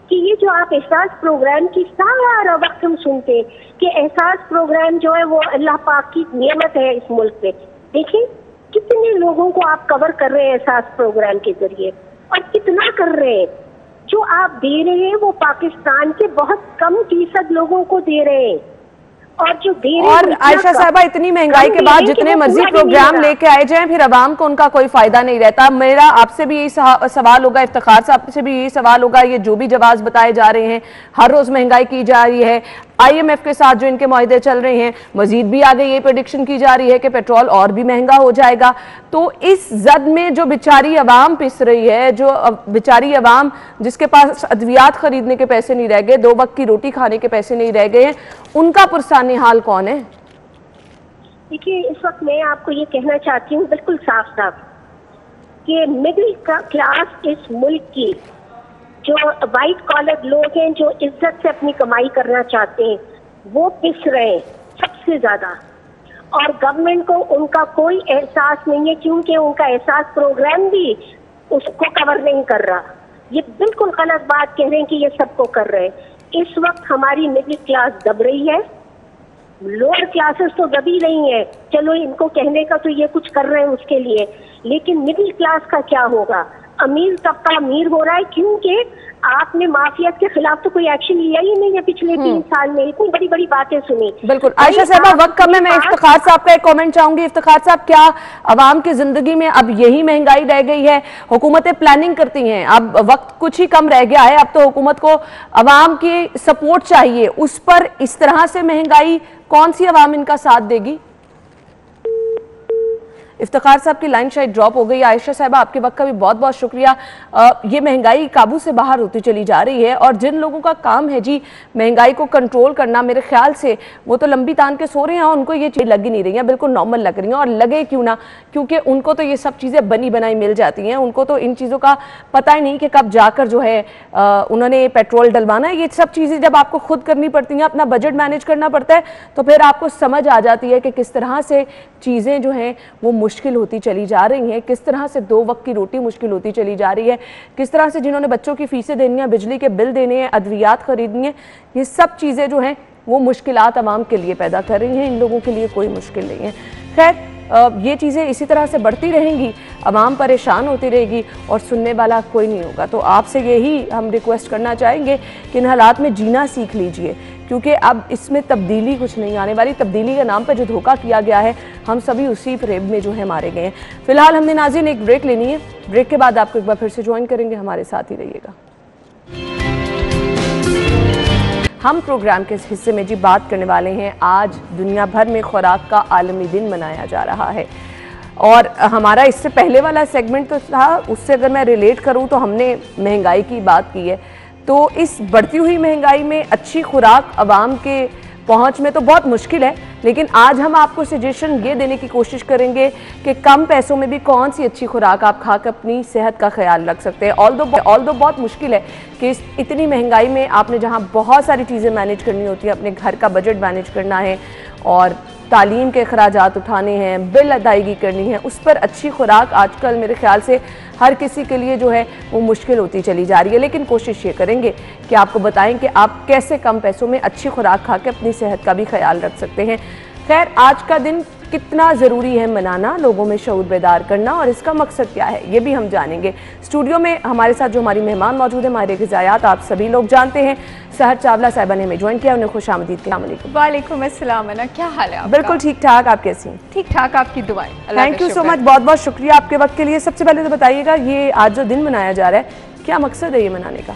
कि ये जो आप एहसास प्रोग्राम की सारा वक्त हम सुनते हैं कि एहसास प्रोग्राम जो है वो अल्लाह पाक की नियमत है इस मुल्क पे। देखिए कितने लोगों को आप कवर कर रहे हैं एहसास प्रोग्राम के जरिए, और कितना कर रहे हैं। जो आप दे रहे हैं वो पाकिस्तान के बहुत कम फीसद लोगों को दे रहे हैं, और जो दे रहे और आयशा साहबा इतनी महंगाई के बाद जितने मर्जी प्रोग्राम लेके आए जाएं, फिर अवाम को उनका कोई फायदा नहीं रहता। मेरा आपसे भी यही सवाल होगा, इफ्तिखार साहब से भी यही सवाल होगा, ये जो भी जवाब बताए जा रहे हैं, हर रोज महंगाई की जा रही है, IMF के साथ जो इनके मुआहदे चल रहे हैं, मजीद भी आगे ये प्रेडिक्शन की जा रही है कि पेट्रोल और भी महंगा हो जाएगा। तो इस जद में जो बेचारी अवाम पिस रही है, जो बेचारी अवाम जिसके पास अद्वियात खरीदने के पैसे नहीं रह गए, 2 वक्त की रोटी खाने के पैसे नहीं रह गए हैं, उनका पुरसानी हाल कौन है? देखिए इस वक्त मैं आपको ये कहना चाहती हूँ बिल्कुल साफ साफ कि मिडिल क्लास इस मुल्क की जो वाइट कॉलर लोग हैं, जो इज्जत से अपनी कमाई करना चाहते हैं, वो पिस रहे हैं सबसे ज्यादा। और गवर्नमेंट को उनका कोई एहसास नहीं है, क्योंकि उनका एहसास प्रोग्राम भी उसको कवर नहीं कर रहा। ये बिल्कुल गलत बात कह रहे हैं कि ये सबको कर रहे हैं। इस वक्त हमारी मिडिल क्लास दब रही है, लोअर क्लासेस तो दबी नहीं है। चलो इनको कहने का तो ये कुछ कर रहे हैं उसके लिए, लेकिन मिडिल क्लास का क्या होगा? अमीर तबका अमीर हो रहा है, क्योंकि आपने माफियात के खिलाफ तो कोई एक्शन लिया ही नहीं है पिछले 3 साल में। इतनी बड़ी बड़ी बातें सुनी। बिल्कुल आयशा साहबा, वक्त कम है, मैं इफ्तिखार साहब का एक कमेंट चाहूंगी। इफ्तिखार साहब, क्या अवाम की जिंदगी में अब यही महंगाई रह गई है? हुकूमतें प्लानिंग करती हैं, अब वक्त कुछ ही कम रह गया है, अब तो हुकूमत को अवाम की सपोर्ट चाहिए, उस पर इस तरह से महंगाई कौन सी अवाम इनका साथ देगी? इफ्तिखार साहब की लाइन शायद ड्रॉप हो गई। आयशा साहबा, आपके वक्त का भी बहुत बहुत शुक्रिया। ये महंगाई काबू से बाहर होती चली जा रही है, और जिन लोगों का काम है जी महंगाई को कंट्रोल करना, मेरे ख्याल से वो तो लंबी तान के सो रहे हैं, और उनको ये चीज़ लग ही नहीं रही है, बिल्कुल नॉर्मल लग रही हैं। और लगे क्यों ना, क्योंकि उनको तो ये सब चीज़ें बनी बनाई मिल जाती हैं, उनको तो इन चीज़ों का पता ही नहीं कि कब जाकर जो है उन्होंने पेट्रोल डलवाना है। ये सब चीज़ें जब आपको खुद करनी पड़ती हैं, अपना बजट मैनेज करना पड़ता है, तो फिर आपको समझ आ जाती है कि किस तरह से चीज़ें जो हैं वो मुश्किल होती चली जा रही हैं, किस तरह से 2 वक्त की रोटी मुश्किल होती चली जा रही है, किस तरह से जिन्होंने बच्चों की फीसें देनी है, बिजली के बिल देने हैं, अद्वियात खरीदनी है, ये सब चीज़ें जो हैं वो मुश्किलात आवाम के लिए पैदा कर रही हैं। इन लोगों के लिए कोई मुश्किल नहीं है। खैर ये चीज़ें इसी तरह से बढ़ती रहेंगी, आवाम परेशान होती रहेगी, और सुनने वाला कोई नहीं होगा। तो आपसे यही हम रिक्वेस्ट करना चाहेंगे कि इन हालात में जीना सीख लीजिए, क्योंकि अब इसमें तब्दीली कुछ नहीं आने वाली। तब्दीली के नाम पर जो धोखा किया गया है, हम सभी उसी फ्रेब में जो है मारे गए हैं। फिलहाल हमने नाज़रीन एक ब्रेक लेनी है, ब्रेक के बाद आपको एक बार फिर से ज्वाइन करेंगे, हमारे साथ ही रहिएगा। हम प्रोग्राम के इस हिस्से में जी बात करने वाले हैं, आज दुनिया भर में खुराक का आलमी दिन मनाया जा रहा है, और हमारा इससे पहले वाला सेगमेंट तो था, उससे अगर मैं रिलेट करूं तो हमने महंगाई की बात की है। तो इस बढ़ती हुई महंगाई में अच्छी खुराक आवाम के पहुंच में तो बहुत मुश्किल है, लेकिन आज हम आपको सजेशन ये देने की कोशिश करेंगे कि कम पैसों में भी कौन सी अच्छी खुराक आप खाकर अपनी सेहत का ख्याल रख सकते हैं। ऑल दो बहुत मुश्किल है कि इतनी महंगाई में आपने जहां बहुत सारी चीज़ें मैनेज करनी होती है, अपने घर का बजट मैनेज करना है, और तालीम के अखराजात उठाने हैं, बिल अदायगी करनी है, उस पर अच्छी खुराक आजकल मेरे ख्याल से हर किसी के लिए जो है वो मुश्किल होती चली जा रही है। लेकिन कोशिश ये करेंगे कि आपको बताएं कि आप कैसे कम पैसों में अच्छी खुराक खा के अपनी सेहत का भी ख्याल रख सकते हैं। खैर, आज का दिन कितना ज़रूरी है मनाना, लोगों में शऊर बेदार करना, और इसका मकसद क्या है ये भी हम जानेंगे। स्टूडियो में हमारे साथ जो हमारी मेहमान मौजूद है, माहिर ग़िज़ायात, आप सभी लोग जानते हैं। सहर चावला साहिबा ने हमें ज्वाइन किया, उन्हें खुश आमदीद कहा। वालेकुम अस्सलाम अन्ना, क्या हाल है आपका? बिल्कुल ठीक ठाक, आप कैसी हैं? ठीक ठाक, आपकी दुआएं। थैंक यू सो मच, बहुत बहुत शुक्रिया आपके वक्त के लिए। सबसे पहले तो बताइएगा ये आज जो दिन मनाया जा रहा है, क्या मकसद है ये मनाने का?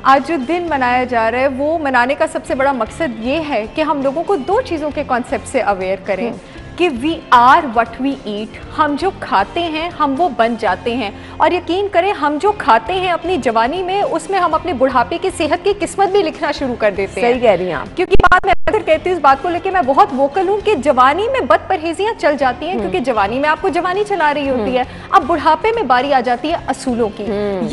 आज जो दिन मनाया जा रहा है वो मनाने का सबसे बड़ा मकसद ये है कि हम लोगों को दो चीज़ों के कॉन्सेप्ट से अवेयर करें कि we are what we eat. हम जो खाते हैं हम वो बन जाते हैं, और यकीन करें हम जो खाते हैं अपनी जवानी में, उसमें हम अपने बुढ़ापे की सेहत की किस्मत भी लिखना शुरू कर देते हैं। सही कह रही हैं आप। क्योंकि बात मैं अक्सर कहती हूँ, इस बात को लेकर मैं बहुत वोकल हूँ कि जवानी में बद परहेजियाँ चल जाती हैं, क्योंकि जवानी में आपको जवानी चला रही होती है। अब बुढ़ापे में बारी आ जाती है असूलों की।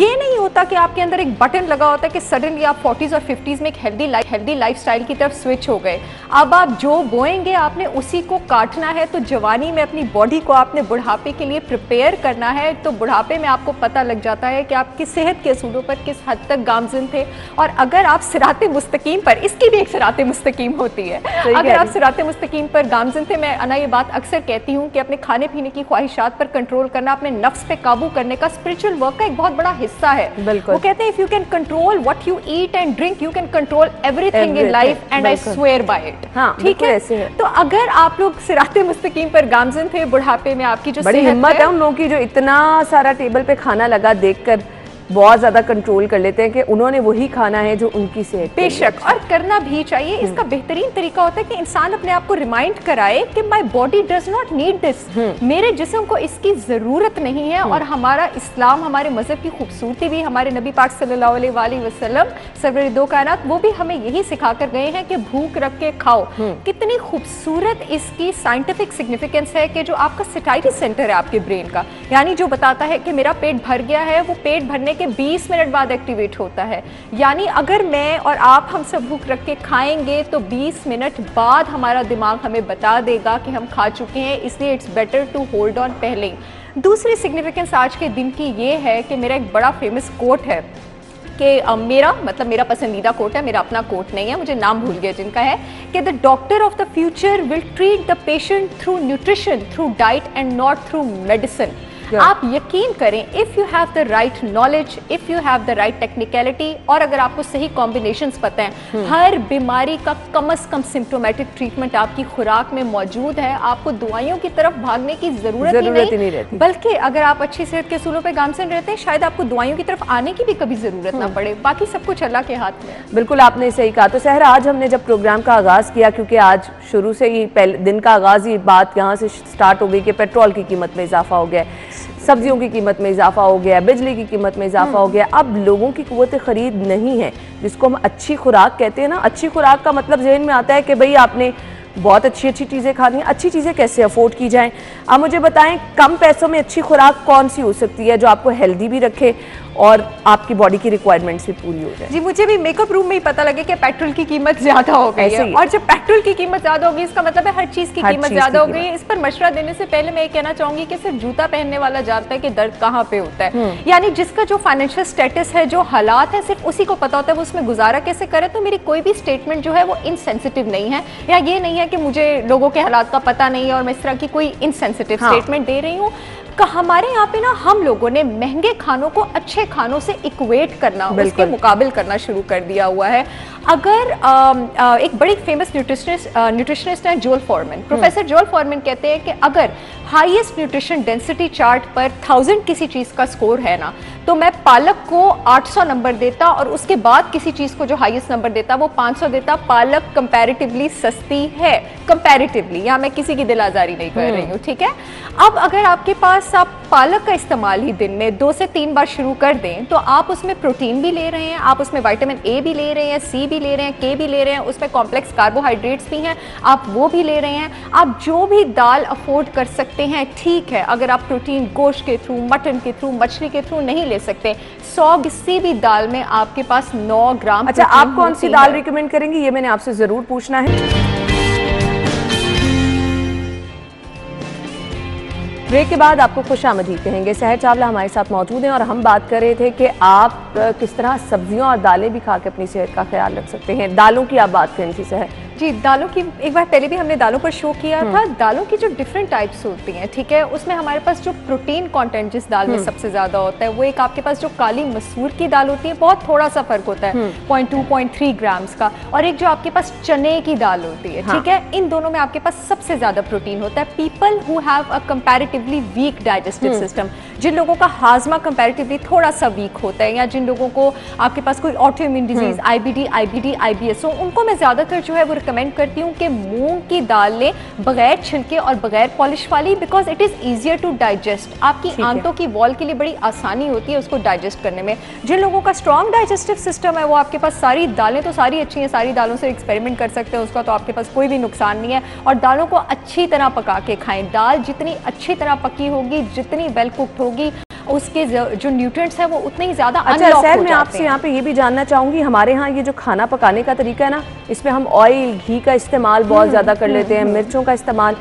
ये नहीं होता कि आपके अंदर एक बटन लगा होता है कि सडनली आप 40s और 50s में एक हेल्दी लाइफस्टाइल की तरफ स्विच हो गए। अब आप जो बोएंगे आपने उसी को काटना है। तो जवानी में अपनी बॉडी को आपने बुढ़ापे के लिए प्रिपेयर करना है। तो बुढ़ापे में आपको पता लग जाता है कि आपकी सेहत के असूलों पर किस हद तक गामज़िन थे। और अगर आप सिराते मुस्तकीम पर, इसकी भी एक सिराते मुस्तकीम होती है, अगर आप सिराते मुस्तकीम पर गामज़िन थे, मैं अना ये बात अक्सर कहती हूँ कि अपने खाने पीने की ख्वाहिशात पर कंट्रोल करना, अपने नफ्स पे काबू करने का स्पिरिचुअल वर्क का एक बहुत बड़ा हिस्सा है। वो कहते हैं if you can control what you eat and drink, you can control everything in life, and I swear by it. ठीक है, तो अगर आप लोग सिराते मुस्तकीम पर गामज़िन थे, बुढ़ापे में आपकी जो बड़ी हिम्मत है उन लोगों की जो इतना सारा टेबल पे खाना लगा देखकर बहुत ज्यादा कंट्रोल कर लेते हैं कि उन्होंने वही खाना है जो उनकी सेहत। बेशक, और करना भी चाहिए। इसका बेहतरीन तरीका होता है कि इंसान अपने आप को रिमाइंड कराए कि my body does not need this, मेरे जिस्म को इसकी जरूरत नहीं है। और हमारा इस्लाम, हमारे मजहब की खूबसूरती भी, हमारे नबी पाक सल्लल्लाहु अलैहि वसल्लम सरवर दो कायनात, वो भी हमें यही सिखा कर गए हैं कि भूख रख के खाओ। कितनी खूबसूरत इसकी साइंटिफिक सिग्निफिकेंस है कि जो आपका सेटाइटी सेंटर है आपके ब्रेन का, यानी जो बताता है कि मेरा पेट भर गया है, वो पेट भरने 20 मिनट बाद एक्टिवेट होता है। यानी अगर मैं और आप हम सब भूख रख के खाएंगे तो 20 मिनट बाद हमारा दिमाग हमें बता देगा कि हम खा चुके हैं, इसलिए it's better to hold on पहले ही। दूसरी सिग्निफिकेंस आज के दिन की ये है कि मेरा एक बड़ा फेमस कोट है कि मेरा पसंदीदा कोट है, मेरा अपना कोट नहीं है, मुझे नाम भूल गया जिनका है, कि the doctor of the future will treat the patient through nutrition, through diet and not through medicine. आप यकीन करें, if you have the right knowledge, if you have the right technicality, और अगर आपको सही कॉम्बिनेशंस पता हैं, हर बीमारी का कम से कम सिम्टोमेटिक ट्रीटमेंट आपकी खुराक में मौजूद है। आपको दवाइयों की तरफ भागने की जरूरत ही नहीं रहती। बल्कि अगर आप अच्छी सेहत के असूलों पर गामज़िन रहते हैं, शायद आपको दवाइयों की तरफ आने की भी कभी जरूरत ना पड़े। बाकी सब कुछ अल्लाह के हाथ में। बिल्कुल आपने सही कहा। तो सहरा, आज हमने जब प्रोग्राम का आगाज़ किया, क्योंकि आज शुरू से ही पहले दिन का आगाज़ ही बात यहाँ से स्टार्ट हो गई कि पेट्रोल की कीमत में इजाफा हो गया, सब्जियों की कीमत में इजाफा हो गया, बिजली की कीमत में इजाफा हो गया। अब लोगों की क़ुव्वत ख़रीद नहीं है, जिसको हम अच्छी खुराक कहते हैं ना। अच्छी खुराक का मतलब जहन में आता है कि भाई आपने बहुत अच्छी चीज़ें खानी है। अच्छी चीज़ें कैसे अफोर्ड की जाएं? आप मुझे बताएं, कम पैसों में अच्छी खुराक कौन सी हो सकती है जो आपको हेल्दी भी रखे और आपकी बॉडी की रिक्वायरमेंट्स भी पूरी हो जाए? जी, मुझे भी मेकअप रूम में ही पता लगे कि पेट्रोल की कीमत ज्यादा हो गई है। और जब पेट्रोल की कीमत ज्यादा होगी, इसका मतलब है हर चीज की कीमत ज्यादा हो गई है। इस पर मशवरा देने से पहले मैं ये कहना चाहूंगी कि सिर्फ जूता पहनने वाला जानता है कि दर्द कहाँ पे होता है। यानी जिसका जो फाइनेंशियल स्टेटस है, जो हालात है, सिर्फ उसी को पता होता है वो उसमें गुजारा कैसे करे। तो मेरी कोई भी स्टेटमेंट जो है वो इनसेंसिटिव नहीं है, या ये नहीं है कि मुझे लोगों के हालात का पता नहीं है और मैं इस तरह की कोई इनसेंसिटिव स्टेटमेंट दे रही हूँ। हमारे यहाँ पे ना हम लोगों ने महंगे खानों को अच्छे खानों से इक्वेट करना, उसके मुकाबिल करना शुरू कर दिया हुआ है। अगर एक बड़ी फेमस न्यूट्रिशनिस्ट है जोल फॉरमैन, प्रोफेसर जोल फॉरमैन कहते हैं कि अगर हाईएस्ट न्यूट्रिशन डेंसिटी चार्ट पर 1000 किसी चीज़ का स्कोर है ना, तो मैं पालक को 800 नंबर देता, और उसके बाद किसी चीज़ को जो हाईएस्ट नंबर देता वो 500 देता। पालक कंपैरेटिवली सस्ती है, कंपैरेटिवली, यहाँ मैं किसी की दिल आज़ारी नहीं कर रही हूँ, ठीक है। अब अगर आपके पास आप पालक का इस्तेमाल ही दिन में 2 से 3 बार शुरू कर दें, तो आप उसमें प्रोटीन भी ले रहे हैं, आप उसमें विटामिन ए भी ले रहे हैं, सी भी ले रहे हैं, के भी ले रहे हैं, उसमें कॉम्प्लेक्स कार्बोहाइड्रेट्स भी हैं, आप वो भी ले रहे हैं। आप जो भी दाल अफोर्ड कर सकते हैं, ठीक है। अगर आप प्रोटीन गोश्त के थ्रू, मटन के थ्रू, मछली के थ्रू नहीं ले सकते, 100 किसी भी दाल में आपके पास 9 ग्राम। अच्छा, आप कौन सी दाल रिकमेंड करेंगे, ये मैंने आपसे जरूर पूछना है। ब्रेक के बाद आपको खुशामदीद कहेंगे। सहर चावला हमारे साथ मौजूद हैं और हम बात कर रहे थे कि आप किस तरह सब्जियों और दालें भी खा के अपनी सेहत का ख्याल रख सकते हैं। दालों की आप बात करें थी सहर। जी, दालों की एक बार पहले भी हमने दालों पर शो किया था। दालों की जो डिफरेंट टाइप्स होती हैं, ठीक है, उसमें हमारे पास जो प्रोटीन कंटेंट जिस दाल में सबसे ज्यादा होता है वो एक आपके पास जो काली मसूर की दाल होती है, बहुत थोड़ा सा फर्क होता है 0.2-0.3 ग्राम्स का, और एक जो आपके पास चने की दाल होती है, ठीक है, इन दोनों में आपके पास सबसे ज्यादा प्रोटीन होता है। People who have a comparatively weak digestive system, जिन लोगों का हाजमा कंपैरेटिवली थोड़ा सा वीक होता है, या जिन लोगों को आपके पास कोई auto immune disease, IBD, IBS हो, उनको मैं ज्यादातर जो है वो रिकमेंड करती हूँ कि मूंग की दाल लें बगैर छिलके और बगैर पॉलिश वाली, because it is easier to digest. आपकी आंतों की वॉल के लिए बड़ी आसानी होती है उसको डाइजेस्ट करने में। जिन लोगों का स्ट्रॉन्ग डाइजेस्टिव सिस्टम है वो आपके पास सारी दालें तो सारी अच्छी हैं, सारी दालों से एक्सपेरिमेंट कर सकते हैं, उसका तो आपके पास कोई भी नुकसान नहीं है। और दालों को अच्छी तरह पका के खाएं। दाल जितनी अच्छी तरह पकी होगी, जितनी वेल कुक्ड होगी, उसके जो न्यूट्रिएंट्स हैं वो उतने ही ज्यादा अनलॉक हो जाते हैं। मैं आपसे यहाँ पे ये भी जानना चाहूंगी, हमारे यहाँ ये जो खाना पकाने का तरीका है ना, इसमें हम ऑयल, घी का इस्तेमाल बहुत ज़्यादा कर लेते हैं, मिर्चों का इस्तेमाल,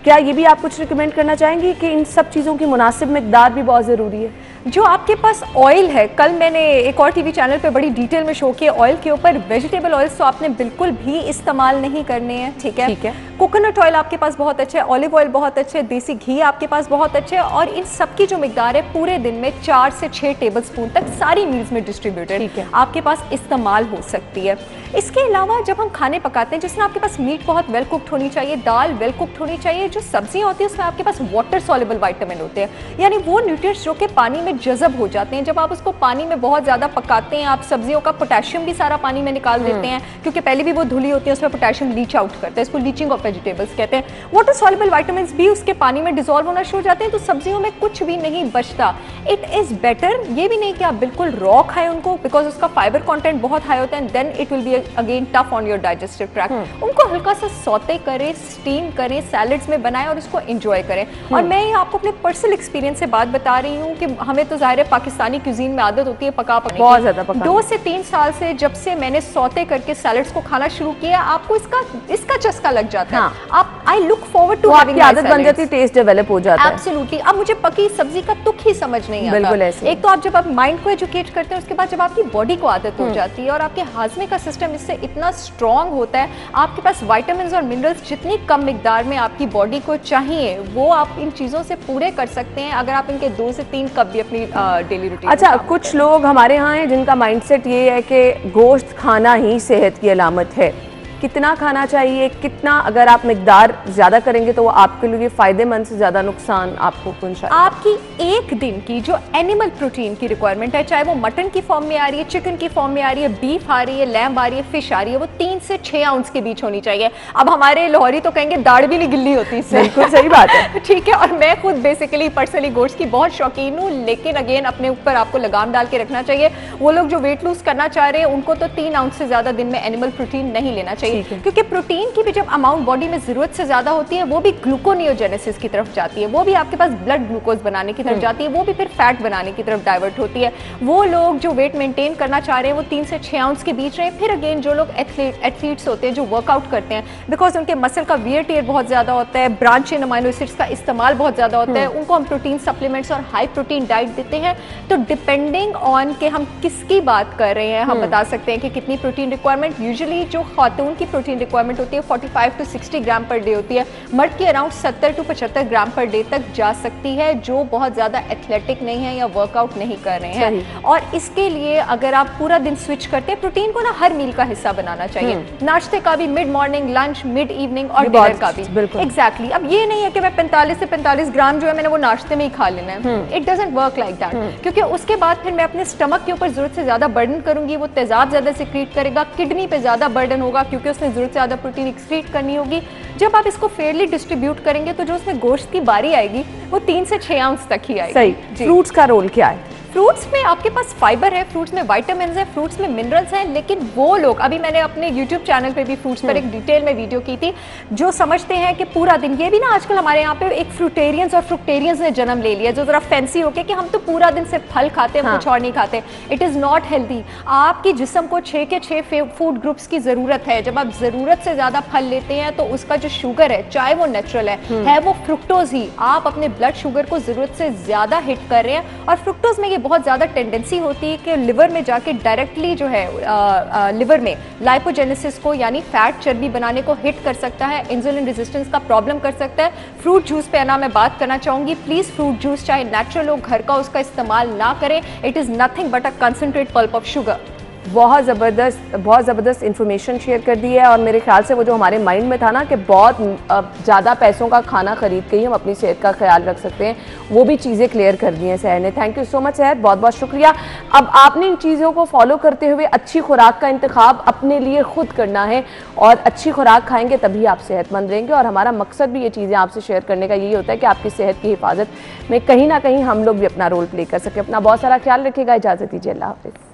क्या ये भी आप कुछ रिकमेंड करना चाहेंगी कि इन सब चीज़ों की मुनासिब मिकदार भी बहुत ज़रूरी है? जो आपके पास ऑयल है, कल मैंने एक और टीवी चैनल पे बड़ी डिटेल में शो किया ऑयल के ऊपर, वेजिटेबल ऑयल्स तो आपने बिल्कुल भी इस्तेमाल नहीं करने हैं, ठीक है? कोकोनट ऑयल आपके पास बहुत अच्छा है, ऑलिव ऑयल बहुत अच्छे, देसी घी आपके पास बहुत अच्छे है, और इन सब की जो मिकदार है पूरे दिन में 4 से 6 टेबलस्पून तक सारी मील्स में डिस्ट्रीब्यूटेड आपके पास इस्तेमाल हो सकती है। इसके अलावा जब हम खाने पकाते हैं, जिसमें आपके पास मीट बहुत वेल कुक्ड होनी चाहिए, दाल वेल कुक्ड होनी चाहिए, जो सब्जियां होती है उसमें आपके पास वाटर सॉल्युबल विटामिन होते हैं, यानी वो न्यूट्रिएंट्स जो कि पानी में जज़ब हो जाते हैं। जब आप उसको पानी में बहुत ज़्यादा पकाते हैं, आप सब्जियों का पोटेशियम भी सारा पानी में निकाल देते हैं, क्योंकि पहले भी वो धुली होती है, उसमें पोटेशियम लीच आउट करते हैं, इसको लीचिंग ऑफ वेजिटेबल्स कहते हैं। वाटर सॉल्युबल विटामिन्स भी उसके पानी में डिसॉल्व होना शुरू हो जाते हैं, तो सब्जियों में कुछ भी नहीं बचता। इट इज़ बेटर, ये भी नहीं कि आप बिल्कुल रॉ खाएं उनको, बिकॉज उसका फाइबर कॉन्टेंट बहुत हाई होता है, then it will be again tough on your digestive tract. उनको हल्का सा सौते करें, स्टीम करें, सैलड्स में बनाएं और इसको एंजॉय करें। और मैं आपको अपने पर्सनल एक्सपीरियंस से बात बता रही हूँ कि हमें तो ज़ाहिर है पाकिस्तानी क्यूजीन में आदत होती है पका पकाने की, बहुत ज़्यादा पका। 2 से 3 साल से जब से मैंने सौते करके सैलड्स को खाना शुरू किया, आपको इसका चस्का लग जाता है। आप I look forward to having आदत बन जाती है, टेस्ट डेवलप हो जाता है। एब्सोल्युटली। अब मुझे पकी सब्जी का तुक ही समझ नहीं आता। बिल्कुल ऐसे। एक तो आप जब आप माइंड को एजुकेट करते हैं, उसके बाद जब आपकी बॉडी को आदत हो जाती है और आपके हाजमे का सिस्टम इससे इतना स्ट्रॉन्ग होता है, आपके पास विटामिन्स और मिनरल्स जितनी कम मिकदार में आपकी बॉडी को चाहिए वो आप इन चीज़ों से पूरे कर सकते हैं अगर आप इनके 2 से 3 कप भी अपनी डेली रूटीन। अच्छा, कुछ लोग हमारे यहाँ हैं जिनका माइंडसेट ये है कि गोश्त खाना ही सेहत की अलामत है। कितना खाना चाहिए, कितना अगर आप मिकदार ज़्यादा करेंगे तो वो आपके लिए फ़ायदेमंद से ज़्यादा नुकसान आपको पहुंचाएगा? आपकी एक दिन की जो एनिमल प्रोटीन की रिक्वायरमेंट है, चाहे वो मटन की फॉर्म में आ रही है, चिकन की फॉर्म में आ रही है, बीफ आ रही है, लैम्ब आ रही है, फिश आ रही है, वो 3 से 6 आउंस के बीच होनी चाहिए। अब हमारे लाहौरी तो कहेंगे दाढ़ भी नहीं गिल्ली होती इससे। बिल्कुल सही बात है। ठीक है, और मैं खुद बेसिकली पर्सनली गोश्त की बहुत शौकीन हूँ, लेकिन अगेन अपने ऊपर आपको लगाम डाल के रखना चाहिए। वो लोग जो वेट लूज करना चाह रहे हैं उनको तो 3 आउंस से ज़्यादा दिन में एनिमल प्रोटीन नहीं लेना चाहिए, क्योंकि प्रोटीन की भी जब अमाउंट बॉडी में जरूरत से ज्यादा होती है वो भी ग्लूकोनियोजेनेसिस की तरफ जाती है, वो भी आपके पास ब्लड ग्लूकोज बनाने की तरफ जाती है, वो भी फिर फैट बनाने की तरफ डाइवर्ट होती है। वो लोग जो वेट मेंटेन करना चाह रहे हैं वो 3 से 6 आउंस के बीच रहे। फिर अगेन जो लोग एथलीट्स होते हैं, जो वर्कआउट करते हैं, बिकॉज उनके मसल का वियर टियर बहुत ज्यादा होता है, ब्रांच चेन अमाइनो एसिड्स का इस्तेमाल बहुत ज्यादा होता है, उनको हम प्रोटीन सप्लीमेंट्स और हाई प्रोटीन डाइट देते हैं। तो डिपेंडिंग ऑन के हम किसकी बात कर रहे हैं, हम बता सकते हैं कि कितनी प्रोटीन रिक्वायरमेंट। यूजुअली जो खातून की प्रोटीन रिक्वायरमेंट होती है 45 to 60 ग्राम पर डे होती है, मर्द की around 70 to 75 gram per day तक जा सकती है, जो बहुत ज़्यादा एथलेटिक नहीं है या वर्कआउट नहीं कर रहे हैं। और इसके लिए अगर आप पूरा दिन स्विच करते हैं, प्रोटीन को ना हर मील का हिस्सा बनाना चाहिए, नाश्ते का भी, mid morning, lunch, mid evening और डिनर का भी। एग्जैक्टली। अब ये नहीं है कि मैं 45 से 45 ग्राम जो है मैंने वो नाश्ते में ही खा लेना है, it doesn't work like that, क्योंकि उसके बाद फिर मैं अपने स्टमक के ऊपर जरूरत से ज़्यादा बर्डन करूंगी, वो तेजाब ज़्यादा सिक्रीट करेगा, किडनी पे ज़्यादा बर्डन होगा क्योंकि उसने जरूरत से ज़्यादा प्रोटीन एक्सक्रीट करनी होगी। जब आप इसको फेयरली डिस्ट्रीब्यूट करेंगे तो जो उसमें गोश्त की बारी आएगी वो 3 से 6 आउंस तक ही आएगी। सही। फ्रूट्स का रोल क्या है? फ्रूट्स में आपके पास फाइबर है, फ्रूट्स में विटामिन्स है, फ्रूट्स में मिनरल्स हैं, लेकिन वो लोग, अभी मैंने अपने यूट्यूब चैनल पे भी फ्रूट्स पर एक डिटेल में वीडियो की थी, जो समझते हैं कि पूरा दिन, ये भी ना आजकल हमारे यहाँ पे एक फ्रूटेरियंस और फ्रुक्टेरियंस ने जन्म ले लिया, जो जरा फैंसी होके कि हम तो पूरा दिन सिर्फ फल खाते हैं, कुछ और नहीं खाते। It is not healthy. आपकी जिस्म को 6 के 6 फूड ग्रुप्स की ज़रूरत है। जब आप ज़रूरत से ज़्यादा फल लेते हैं तो उसका जो शुगर है, चाहे वो नेचुरल है वो फ्रुक्टोज ही, आप अपने ब्लड शुगर को ज़रूरत से ज़्यादा हिट कर रहे हैं। और फ्रुक्टोज में ये बहुत ज़्यादा टेंडेंसी होती है कि लिवर में जाके डायरेक्टली जो है लिवर में लाइपोजेनेसिस को यानी फैट चर्बी बनाने को हिट कर सकता है, इंसुलिन रेजिस्टेंस का प्रॉब्लम कर सकता है। फ्रूट जूस पे ना मैं बात करना चाहूँगी, प्लीज़ फ्रूट जूस चाहे नेचुरल हो घर का उसका इस्तेमाल ना करें। It is nothing but a concentrate pulp of sugar. बहुत ज़बरदस्त इन्फॉर्मेशन शेयर कर दी है और मेरे ख्याल से वो जो हमारे माइंड में था ना कि बहुत ज़्यादा पैसों का खाना खरीद के ही हम अपनी सेहत का ख्याल रख सकते हैं, वो भी चीज़ें क्लियर कर दी हैं सहर ने। थैंक यू सो मच सहर, बहुत बहुत शुक्रिया। अब आपने इन चीज़ों को फॉलो करते हुए अच्छी खुराक का इंतखाब अपने लिए खुद करना है और अच्छी खुराक खाएंगे तभी आप सेहतमंद रहेंगे। और हमारा मकसद भी ये चीज़ें आपसे शेयर करने का यही होता है कि आपकी सेहत की हिफाजत में कहीं ना कहीं हम लोग भी अपना रोल प्ले कर सकें। अपना बहुत सारा ख्याल रखिएगा, इजाज़त दीजिए, अल्लाह हाफिज़।